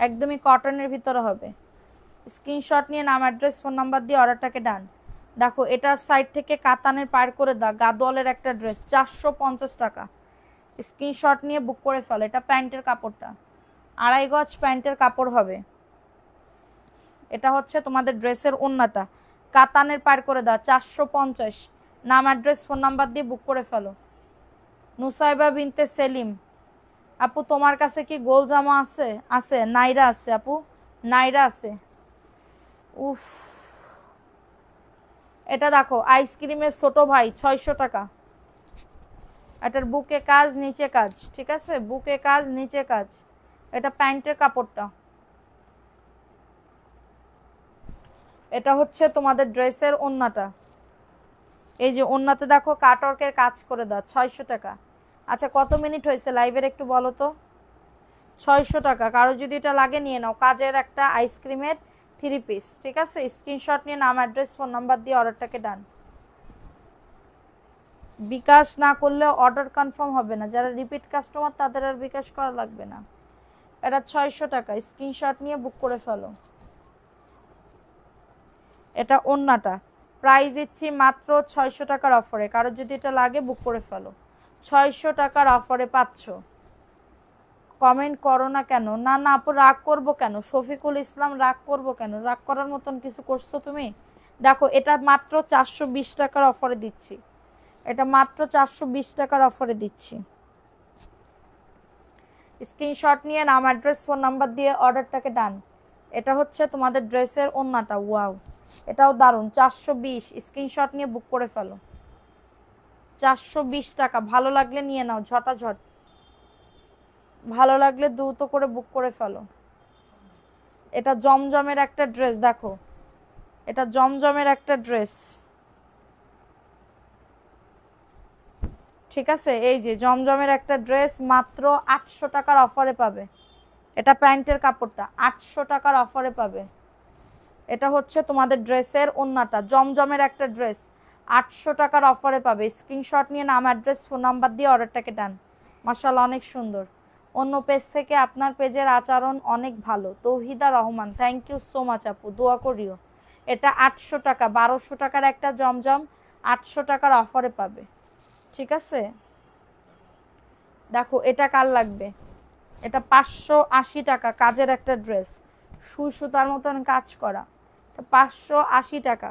একদমই কটনের ভিতরে হবে। স্ক্রিনশট নিয়ে নাম অ্যাড্রেস ফোন নাম্বার দিয়ে অর্ডারটাকে ডান। দেখো এটা সাইড থেকে কাতানের পার করে দাও, গাদোয়ালের একটা ড্রেস, 450 টাকা। স্ক্রিনশট নিয়ে বুক করে ফেলো। এটা প্যান্টের কাপড়টা, 2.5 গজ প্যান্টের কাপড় হবে। এটা হচ্ছে তোমাদের ড্রেসের ওড়নাটা, কাতানের পার করে দাও, 450। নাম অ্যাড্রেস ফোন নাম্বার দিয়ে বুক করে ফেলো। নুসাইবা বিনতে সেলিম, আপু তোমার কাছে কি গোল জামা আছে? আছে, নাইরা আছে আপু, নাইরা আছে। উফ, এটা দেখো আইসক্রিমের ছোট ভাই, 600 টাকা। এটার বুকে কাজ নিচে কাজ, ঠিক আছে, বুকে কাজ নিচে কাজ। এটা প্যান্টের কাপড়টা, এটা হচ্ছে তোমাদের ড্রেসের ওড়নাটা। এই যে ওড়নাতে দেখো কাটওয়ার্কের কাজ করে দাও, 600 টাকা। আচ্ছা কত মিনিট হয়েছে লাইভের একটু বলো তো? 600 টাকা। কারো যদি এটা লাগে নিয়ে নাও, কাজের একটা আইসক্রিমের 3 পিস, ঠিক আছে। স্ক্রিনশট নিয়ে নাম অ্যাড্রেস ফোন নাম্বার দিয়ে অর্ডারটাকে ডান। বিকাশ না করলে অর্ডার কনফার্ম হবে না, যারা রিপিট কাস্টমার তাদের আর বিকাশ করা লাগবে না। এটা 600 টাকা, স্ক্রিনশট নিয়ে বুক করে ফেলো। এটা ওড়নাটা, প্রাইস দিচ্ছি মাত্র 600 টাকার অফারে। কারো যদি এটা লাগে বুক করে ফেলো, 600 টাকার অফারে পাচ্ছ। কমেন্ট করো না কেন? না না আপু রাগ করবো কেন? শফিকুল ইসলাম রাগ করবো কেন? রাগ করার মতন কিছু করছো তুমি? দেখো এটা মাত্র 420 টাকার অফারে দিচ্ছি, এটা মাত্র 420 টাকার অফারে দিচ্ছি। স্ক্রিনশট নিয়ে নাম অ্যাড্রেস ফোন নাম্বার দিয়ে অর্ডারটাকে ডান। এটা হচ্ছে তোমাদের ড্রেসের ওড়নাটা, ওয়াও এটাও দারুণ, 420। স্ক্রিনশট নিয়ে বুক করে ফেলো, 420 টাকা। ভালো লাগলে নিয়ে নাও ঝটাঝট। ভালো লাগলে দ্রুত করে বুক করে ফেলো। এটা জমজমের একটা ড্রেস, দেখো এটা জমজমের একটা ড্রেস, ঠিক আছে? এই যে জমজমের একটা ড্রেস, মাত্র 800 টাকার অফারে পাবে। এটা প্যান্টের কাপড়টা 800 টাকার অফারে পাবে। এটা হচ্ছে তোমাদের ড্রেসের ওন্নাটা, জমজমের একটা ড্রেস 800 টাকার অফারে পাবে। স্ক্রিনশট নিয়ে নাম, অ্যাড্রেস, ফোন নাম্বার দিয়ে অর্ডারটাকে ডান। মাশাআল্লাহ অনেক সুন্দর। অন্য পেজ থেকে আপনার পেজের আচরণ অনেক ভালো। Tauhida Rahman, thank you so much আপু, দোয়া করিও। এটা 800 টাকা, 1200 টাকার একটা জমজম 800 টাকার অফারে পাবে, ঠিক আছে? দেখো এটা কার লাগবে, এটা 580 টাকা কাজের একটা ড্রেস, সুই সুতার মতন কাজ করা, 580 টাকা।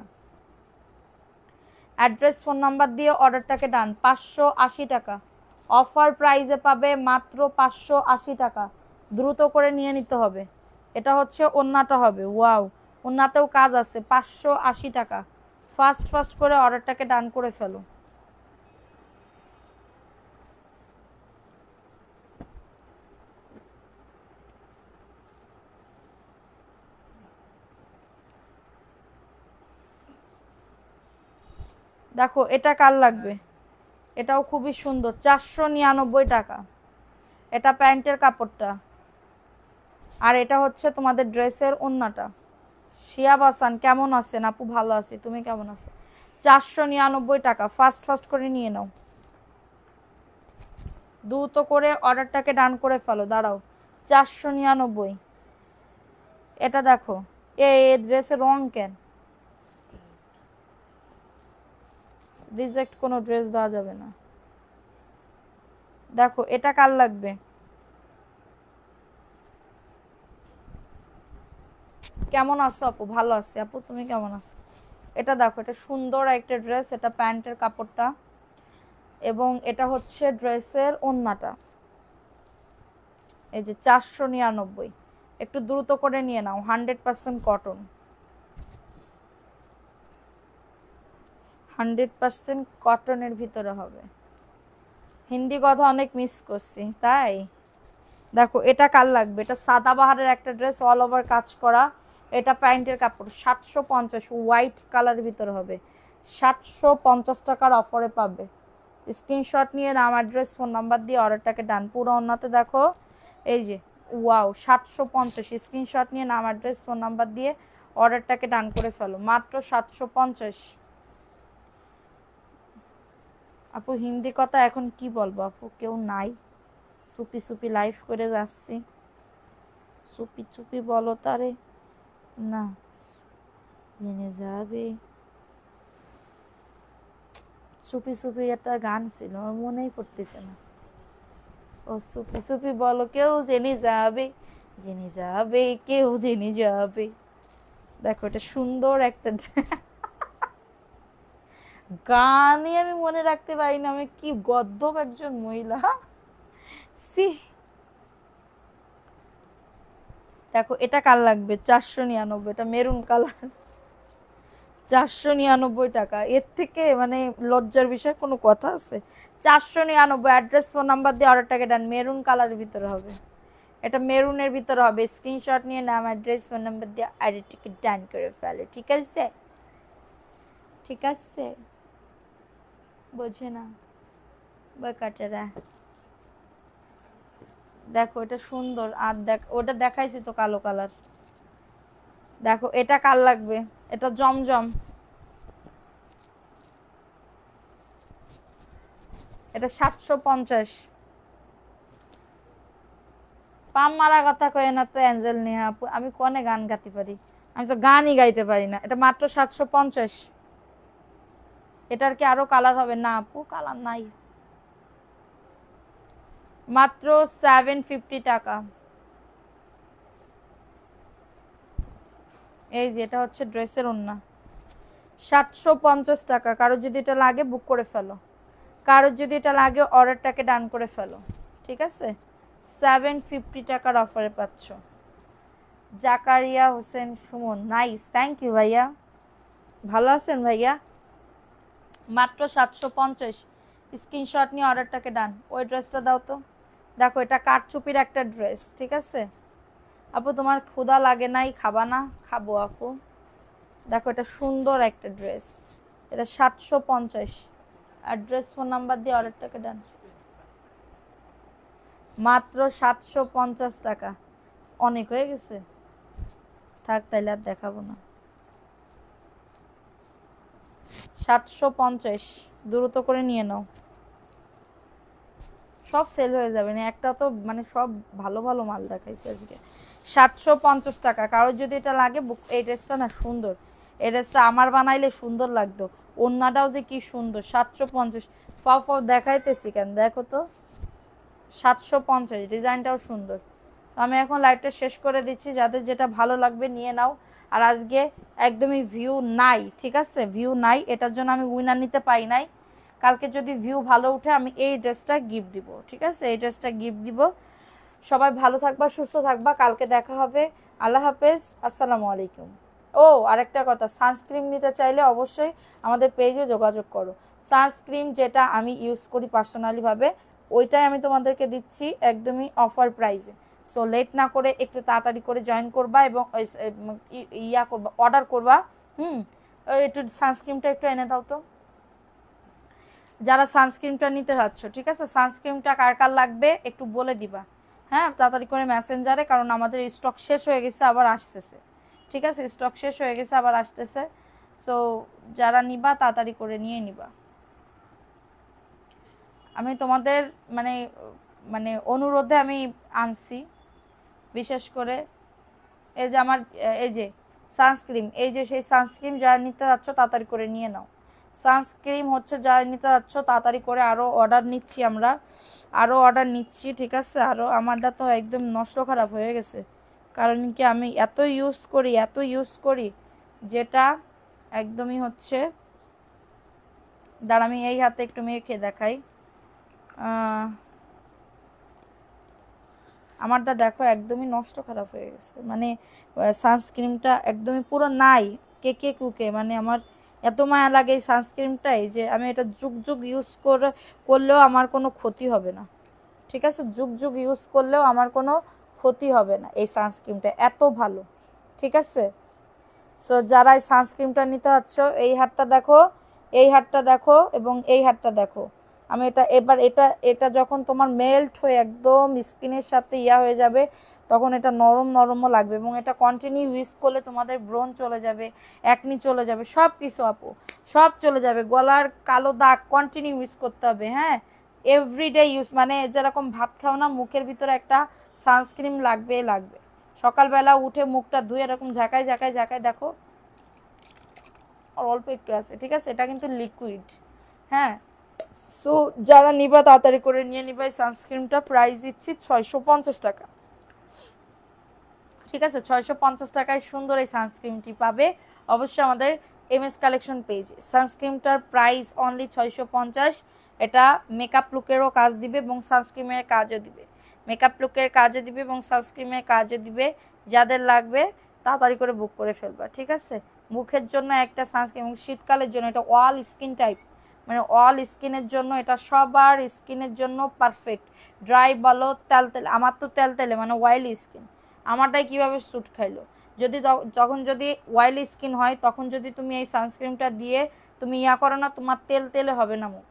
অ্যাড্রেস ফোন নাম্বার দিয়ে অর্ডারটাকে ডান। 580 টাকা অফার প্রাইসে পাবে, মাত্র 580 টাকা। দ্রুত করে নিয়ে নিতে হবে। এটা হচ্ছে ওন্নাটা হবে, ওয়াও ওন্নাতেও কাজ আছে। 580 টাকা, ফাস্ট ফাস্ট করে অর্ডারটাকে ডান করে ফেলো। দেখো এটা কার লাগবে, এটাও খুবই সুন্দর, 499 টাকা। এটা প্যান্টের কাপড়টা, আর এটা হচ্ছে তোমাদের ড্রেসের ওন্নাটা। শিয়াব হাসান, কেমন আছেন আপু? ভালো আছি, তুমি কেমন আছো? 499 টাকা, ফাস্ট ফাস্ট করে নিয়ে নাও, দ্রুত করে অর্ডারটাকে ডান করে ফেলো। দাঁড়াও, 499। এটা দেখো, এই ড্রেসের রং কেন? রিজেক্ট কোনো ড্রেস দেওয়া যাবে না। দেখো এটা কার লাগবে, কেমন আছো আপু? ভালো আছি আপু, তুমি কেমন আছো? এটা দেখো, এটা সুন্দর একটা ড্রেস, এটা প্যান্টের কাপড়টা, এবং এটা হচ্ছে ড্রেসের ওন্নাটা। এই যে 499, একটু দ্রুত করে নিয়ে নাও, 100% কটন, 100% কটনের ভিতরে হবে। হিন্দি কথা অনেক মিস করছি তাই। দেখো এটা কার লাগবে, এটা সাদাবাহারের একটা ড্রেস, অল ওভার কাজ করা, এটা প্যান্টের কাপড়, 750, হোয়াইট কালারের ভিতরে হবে, 750 টাকার অফারে পাবে। স্ক্রিনশট নিয়ে নাম, অ্যাড্রেস, ফোন নাম্বার দিয়ে অর্ডারটাকে ডান। পুরো অন্যতে দেখো, এই যে ওয়াও 750, স্ক্রিনশট নিয়ে নাম, অ্যাড্রেস, ফোন নাম্বার দিয়ে অর্ডারটাকে ডান করে ফেলো, মাত্র 750। আপু হিন্দি কথা এখন কি বলবো আপু, কেউ নাই, সুপি সুপি লাইভ করে যাচ্ছি, সুপি চুপি বলো তারে না, জেনে যাবে। সুপি সুপি একটা গান ছিল, আমার মনেই পড়তেছে না। ও সুপি সুপি বলো, কেউ জেনে যাবে, জেনে যাবে, কেউ জেনে যাবে। দেখো এটা সুন্দর একটা গানই আমি মনে রাখতে পারি না, আমি কি গদ্যপ একজন মহিলা। সি দেখো এটা কার লাগবে, 499, এটা মেরুন কালার, 499 টাকা। এর থেকে মানে লজ্জার বিষয় কোনো কথা আছে? 499, অ্যাড্রেস ফোন নাম্বার দিয়ে অর্ডারটাকে ডান। মেরুন কালারের ভিতরে হবে, এটা মেরুনের ভিতরে হবে। স্ক্রিনশট নিয়ে নাম, অ্যাড্রেস, ফোন নাম্বার দিয়ে অর্ডারটাকে ডান করে ফেলে, ঠিক আছে? ঠিক আছে, বোঝে না বেকারটা। দেখো এটা সুন্দর, আর দেখ ওটা দেখাইছি তো কালো কালার। দেখো এটা কার লাগবে, এটা জমজম, এটা 750। পাম মারা কথা কয়ে না তো অ্যাঞ্জেল নেহা আপু, আমি কোনে গান গাইতে পারি? আমি তো গানই গাইতে পারি না। এটা মাত্র 750। এটার কি আরো কালার হবে? না আপু, কালার নাই, মাত্র 750 টাকা। এই যে এটা হচ্ছে ড্রেসের ওন্না, 750 টাকা। কারো যদি এটা লাগে বুক করে ফেলো, কারো যদি এটা লাগে অর্ডারটাকে ডান করে ফেলো, ঠিক আছে? 750 টাকার অফারে পাচ্ছ। Zakaria Hossain Sumon, nice, thank you ভাইয়া, ভালো আছেন ভাইয়া? মাত্র 750, স্ক্রিনশট নিয়ে অর্ডারটাকে ডান। ওই ড্রেসটা দাও তো, দেখো এটা কাঠচুপির একটা ড্রেস, ঠিক আছে আপু? তোমার ক্ষুধা লাগে নাই, খাবা না? খাবো আপু। দেখো এটা সুন্দর একটা ড্রেস, এটা 750। অ্যাড্রেস ফোন নাম্বার দিয়ে অর্ডারটাকে ডান। মাত্র 750 টাকা, অনেক হয়ে গেছে, থাক তাইলে আর দেখাবো না। 750, দ্রুত করে নিয়ে নাও, সব সেল হয়ে যাবে না, একটা তো মানে সব ভালো ভালো মাল দেখাইছে আজকে। 750 টাকা, কারোর যদি এটা লাগে এই ড্রেসটা না সুন্দর, এই ড্রেসটা আমার বানাইলে সুন্দর লাগতো, ওন্নাটাও যে কি সুন্দর। 750 ফাও দেখাইতেছি কেন, দেখো তো 750, ডিজাইনটাও সুন্দর। তো আমি এখন লাইভটা শেষ করে দিচ্ছি, যাদের যেটা ভালো লাগবে নিয়ে নাও। আর আজকে একদমই ভিউ নাই, ঠিক আছে ভিউ নাই, এটার জন্য আমি উইনার নিতে পাই নাই। কালকে যদি ভিউ ভালো উঠে আমি এই ড্রেসটা গিফট দিব, ঠিক আছে এই ড্রেসটা গিফট দিব। সবাই ভালো থাকবা, সুস্থ থাকবা, কালকে দেখা হবে। আল্লাহ হাফেজ, আসসালামু আলাইকুম। ও আরেকটা কথা, সানস্ক্রিন নিতে চাইলে অবশ্যই আমাদের পেজে যোগাযোগ করো। সানস্ক্রিন যেটা আমি ইউজ করি পার্সোনালিভাবে, ওইটাই আমি তোমাদেরকে দিচ্ছি একদমই অফার প্রাইসে। সো লেট না করে একটু তাড়াতাড়ি করে জয়েন করবা এবং ইয়া করবা, অর্ডার করবা। একটু সানস্ক্রিনটা একটু এনে দাও তো, যারা সানস্ক্রিনটা নিতে যাচ্ছ, ঠিক আছে সানস্ক্রিনটা কার কার লাগবে একটু বলে দিবা, হ্যাঁ তাড়াতাড়ি করে মেসেঞ্জারে, কারণ আমাদের স্টক শেষ হয়ে গেছে আবার আসতেছে, ঠিক আছে স্টক শেষ হয়ে গেছে আবার আসতেছে। সো যারা নিবা তাড়াতাড়ি করে নিয়ে নিবা। আমি তোমাদের মানে মানে অনুরোধে আমি আনছি, বিশেষ করে এই যে আমার এই যে সানস্ক্রিন, এই যে সেই সানস্ক্রিন যারা নিতে যাচ্ছ তাড়াতাড়ি করে নিয়ে নাও। সানস্ক্রিন হচ্ছে যারা নিতে যাচ্ছ তাড়াতাড়ি করে, আরও অর্ডার নিচ্ছি আমরা, আরও অর্ডার নিচ্ছি, ঠিক আছে আরও। আমারটা তো একদম নষ্ট খারাপ হয়ে গেছে, কারণ কি আমি এত ইউজ করি যেটা একদমই হচ্ছে, দাঁড়া আমি এই হাতে একটু মেখে দেখাই। আমারটা দেখো একদমই নষ্ট খারাপ হয়ে গেছে, মানে সানস্ক্রিনটা একদমই পুরো নাই, কেকে কুকে, মানে আমার এত মায়া লাগে এই সানস্ক্রিনটাই যে আমি এটা যুগ ইউজ করলেও আমার কোনো ক্ষতি হবে না, ঠিক আছে যুগ ইউজ করলেও আমার কোনো ক্ষতি হবে না, এই সানস্ক্রিনটা এত ভালো, ঠিক আছে। সো যারা এই সানস্ক্রিনটা নিতে চাচ্ছ, এই হাতটা দেখো, এই হাতটা দেখো এবং এই হাতটা দেখো। আমি এটা যখন তোমার মেল্ট হয়ে একদম স্কিনের সাথে হয়ে যাবে, তখন এটা নরমও লাগবে এবং এটা কন্টিনিউ ইউজ করলে তোমাদের ব্রণ চলে যাবে, একনি চলে যাবে, সব কিছু আপু সব চলে যাবে, গলার কালো দাগ কন্টিনিউ ইউজ করতে হবে, হ্যাঁ এভরিডে ইউজ, মানে যেরকম ভাত খাও না মুখের ভিতরে একটা সানস্ক্রিন লাগবে, সকালবেলা উঠে মুখটা ধুয়ে এরকম ঝাঁকায় দেখো, আর অল্প একটু আছে, ঠিক আছে এটা কিন্তু লিকুইড, হ্যাঁ। সো যারা নিবা তাড়াতাড়ি করে নিয়ে নিবা। এই সানস্ক্রিনটা প্রাইস দিচ্ছি 650 টাকা, ঠিক আছে 650 টাকায় সুন্দর এই সানস্ক্রিনটি পাবে অবশ্যই আমাদের এমএস কালেকশন পেজে। সানস্ক্রিনটার প্রাইস অনলি 650। এটা মেকআপ লুকেরও কাজ দিবে এবং সানস্ক্রিনের কাজও দিবে, মেকআপ লুকের কাজও দিবে এবং সানস্ক্রিনের কাজও দিবে। যাদের লাগবে তাড়াতাড়ি করে বুক করে ফেলবা, ঠিক আছে। মুখের জন্য একটা সানস্ক্রিন এবং শীতকালের জন্য এটা অল স্কিন টাইপ, মানে অল স্কিনের জন্য, এটা সবার স্কিনের জন্য পারফেক্ট। ড্রাই বলো তেলতেলে, আমার তো তেলতেলে মানে অয়েলি স্কিন, আমারটাই কিভাবে স্যুট খাইলো। যখন যদি অয়েলি স্কিন হয় তখন যদি তুমি এই সানস্ক্রিনটা দিয়ে তুমি করো না, তোমার তেলে হবে না মুখ,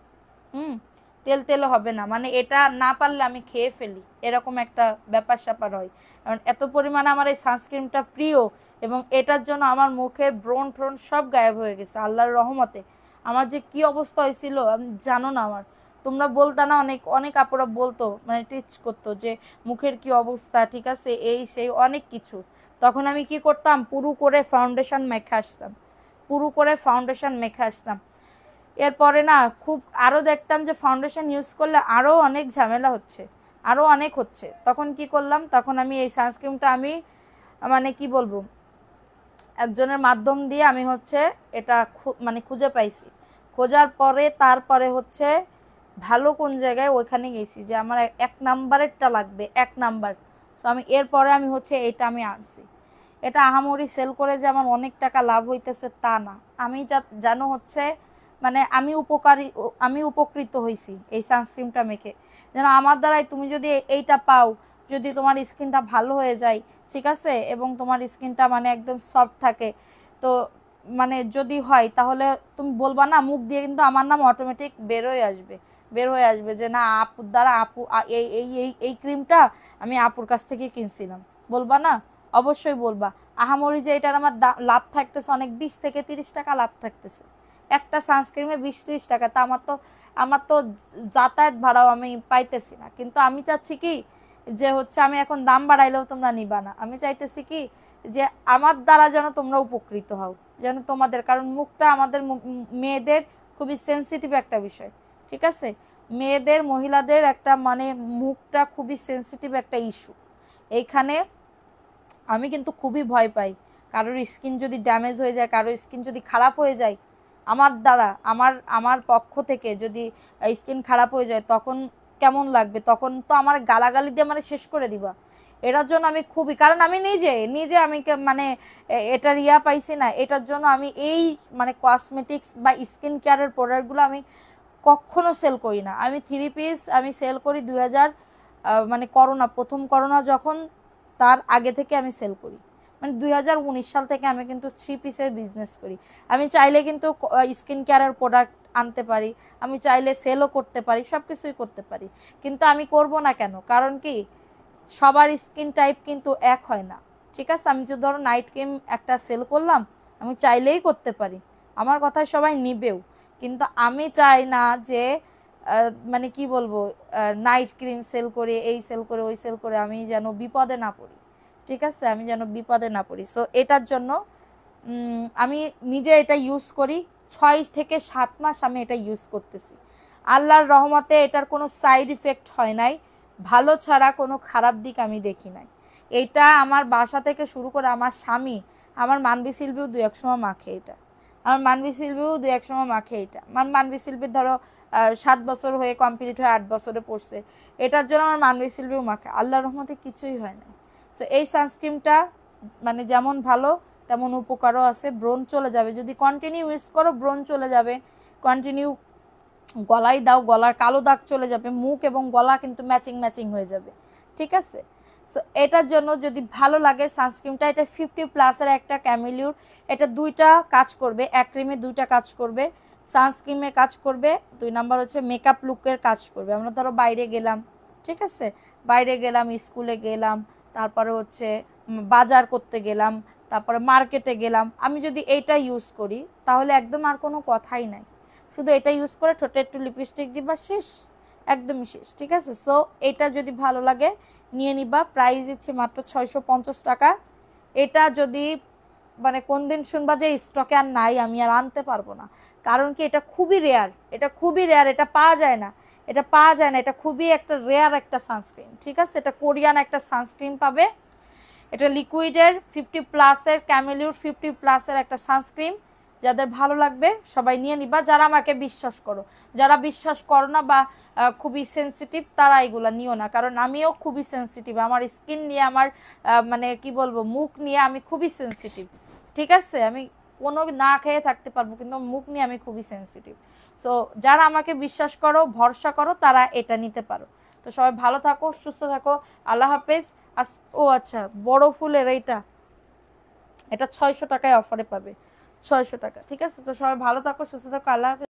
তেলে হবে না, মানে এটা না পারলে আমি খেয়ে ফেলি, এরকম একটা ব্যাপার স্যাপার হয়। কারণ এত পরিমাণে আমার এই সানস্ক্রিনটা প্রিয় এবং এটার জন্য আমার মুখের ব্রণ ট্রণ সব গায়েব হয়ে গেছে আল্লাহর রহমতে। আমার যে কি অবস্থা হয়েছিল আমি জানো না, আমার তোমরা বলতা না, অনেক আপুরা বলতো, মানে টিচ করতো যে মুখের কি অবস্থা, ঠিক আছে এই সেই অনেক কিছু। তখন আমি কি করতাম, পুরো করে ফাউন্ডেশন মেখে আসতাম। এরপরে না খুব আরও দেখতাম যে ফাউন্ডেশন ইউজ করলে আরও অনেক ঝামেলা হচ্ছে, আরও অনেক হচ্ছে। তখন কি করলাম, তখন আমি এই সানস্ক্রিনটা আমি মানে কি বলবো, একজনের মাধ্যম দিয়ে আমি হচ্ছে এটা মানে খুঁজে পাইছি। খোঁজার পরে তারপরে হচ্ছে ভালো কোন জায়গায় ওইখানে গেছি যে আমার 1 নাম্বারেরটা লাগবে, 1 নাম্বার। সো আমি এরপরে আমি হচ্ছে এটা আমি আনছি। এটা আহামরি সেল করে যে আমার অনেক টাকা লাভ হইতেছে তা না, আমি জানো হচ্ছে মানে আমি উপকৃত হয়েছি এই সানস্ক্রিনটা মেখে, যেন আমার দ্বারাই তুমি যদি এইটা পাও, যদি তোমার স্কিনটা ভালো হয়ে যায়, ঠিক আছে, এবং তোমার স্কিনটা মানে একদম সফট থাকে, তো মানে যদি হয় তাহলে তুমি বলবা না, মুখ দিয়ে কিন্তু আমার নাম অটোমেটিক বের হয়ে আসবে যে না আপুর দ্বারা এই এই এই এই ক্রিমটা আমি আপুর কাছ থেকে কিনছিলাম, বলবা না? অবশ্যই বলবা। আহামরি যে এটার আমার লাভ থাকতেছে অনেক, 20 থেকে 30 টাকা লাভ থাকতেছে একটা সানস্ক্রিমে, 20-30 টাকা, তা আমার তো যাতায়াত ভাড়াও আমি পাইতেছি না। কিন্তু আমি চাচ্ছি কি যে হচ্ছে আমি এখন দাম বাড়াইলেও তোমরা নিবা না, আমি চাইতেছি কি যে আমার দ্বারা যেন তোমরা উপকৃত হও, যেন তোমাদের, কারণ মুখটা আমাদের মেয়েদের খুবই সেন্সিটিভ একটা বিষয়, ঠিক আছে, মেয়েদের মহিলাদের একটা মানে মুখটা খুবই সেন্সিটিভ একটা ইস্যু। এইখানে আমি কিন্তু খুবই ভয় পাই, কারোর স্কিন যদি ড্যামেজ হয়ে যায়, কারোর স্কিন যদি খারাপ হয়ে যায় আমার দ্বারা, আমার পক্ষ থেকে যদি স্কিন খারাপ হয়ে যায় তখন কেমন লাগবে? তখন তো আমার গালাগালি দিয়ে মানে শেষ করে দিবা। এটার জন্য আমি খুবই, কারণ আমি নিজে আমি মানে এটার পাইছি না, এটার জন্য আমি এই মানে কসমেটিক্স বা স্কিন কেয়ারের প্রোডাক্টগুলো আমি কখনো সেল করি না। আমি 3 পিস আমি সেল করি 2000 মানে প্রথম করোনা যখন, তার আগে থেকে আমি সেল করি, মানে 2019 সাল থেকে আমি কিন্তু 3 পিসের বিজনেস করি। আমি চাইলে কিন্তু স্কিন কেয়ারের প্রোডাক্ট আনতে পারি, আমি চাইলে সেলও করতে পারি, সব কিছুই করতে পারি, কিন্তু আমি করব না কেন? কারণ কি সবার স্কিন টাইপ কিন্তু এক হয় না, ঠিক আছে। আমি যদি ধরো নাইট ক্রিম একটা সেল করলাম, আমি চাইলেই করতে পারি, আমার কথায় সবাই নিবেও, কিন্তু আমি চাই না যে মানে কি বলবো, নাইট ক্রিম সেল করে, এই সেল করে, ওই সেল করে আমি যেন বিপদে না পড়ি, ঠিক আছে, আমি যেন বিপদে না পড়ি। সো এটার জন্য আমি নিজে এটা ইউজ করি, 6 থেকে 7 মাস আমি এটা ইউজ করতেছি। আল্লাহর রহমতে এটার কোনো সাইড ইফেক্ট হয় নাই, ভালো ছাড়া কোনো খারাপ দিক আমি দেখি নাই। এটা আমার বাসা থেকে শুরু করে আমার স্বামী, আমার মানবি শিল্পীও 2-1 সময় মাখে এটা, আমার মানবি শিল্পীও 2-1 সময় মাখে এটা। আমার মানবি শিল্পীর ধরো 7 বছর হয়ে কমপ্লিট হয়ে 8 বছরে পড়ছে, এটার জন্য আমার মানবি শিল্পীও মাখে, আল্লাহর রহমতে কিছুই হয় না। সো এই সানস্ক্রিনটা মানে যেমন ভালো তেমন উপকারও আছে, ব্রণ চলে যাবে যদি কন্টিনিউ ইউজ করো, ব্রণ চলে যাবে, কন্টিনিউ গলায় দাও, গলার কালো দাগ চলে যাবে, মুখ এবং গলা কিন্তু ম্যাচিং হয়ে যাবে, ঠিক আছে। সো এটার জন্য যদি ভালো লাগে সানস্ক্রিনটা, এটা 50+ একটা ক্যামেলিউর, এটা 2টা কাজ করবে, এক ক্রিমে 2টা কাজ করবে, সানস্ক্রিনে কাজ করবে, 2 নাম্বার হচ্ছে মেকআপ লুকের কাজ করবে। আমরা ধরো বাইরে গেলাম, ঠিক আছে, বাইরে গেলাম, স্কুলে গেলাম, তারপরে হচ্ছে বাজার করতে গেলাম, তারপরে মার্কেটে গেলাম, আমি যদি এইটা ইউজ করি তাহলে একদম আর কোনো কথাই নাই, শুধু এটা ইউজ করে ঠোঁটে একটু লিপস্টিক দিবা, শেষ, একদমই শেষ, ঠিক আছে। সো এটা যদি ভালো লাগে নিয়ে নিবা, প্রাইস দিচ্ছে মাত্র 650 টাকা। এটা যদি মানে কোন দিন শুনবা যে স্টকে আর নাই, আমি আর আনতে পারবো না, কারণ কি এটা খুবই রেয়ার, এটা পাওয়া যায় না, এটা খুবই একটা রেয়ার একটা সানস্ক্রিন, ঠিক আছে। এটা কোরিয়ান একটা সানস্ক্রিন পাবে, এটা লিকুইডের 50+এর ক্যামেলিউর 50+এর একটা সানস্ক্রিন। যাদের ভালো লাগবে সবাই নিয়ে নিবা, যারা আমাকে বিশ্বাস করো, যারা বিশ্বাস করো না বা খুবই সেন্সিটিভ তারা এগুলা নিও না, কারণ আমিও খুবই সেন্সিটিভ, আমার স্কিন নিয়ে, আমার মানে কি বলবো, মুখ নিয়ে আমি খুবই সেন্সিটিভ, ঠিক আছে। আমি কোনো না খেয়ে থাকতে পারবো, কিন্তু মুখ নিয়ে আমি খুবই সেন্সিটিভ। সো যারা আমাকে বিশ্বাস করো, ভরসা করো, তারা এটা নিতে পারো। তো সবাই ভালো থাকো, সুস্থ থাকো, আল্লাহ হাফেজ। ও আচ্ছা, বড় ফুলের এটা 600 টাকায় অফারে পাবে, 600 টাকা, ঠিক আছে। তো সবাই ভালো থাকো, সুস্থ থাকো, আল্লাহ হাফেজ।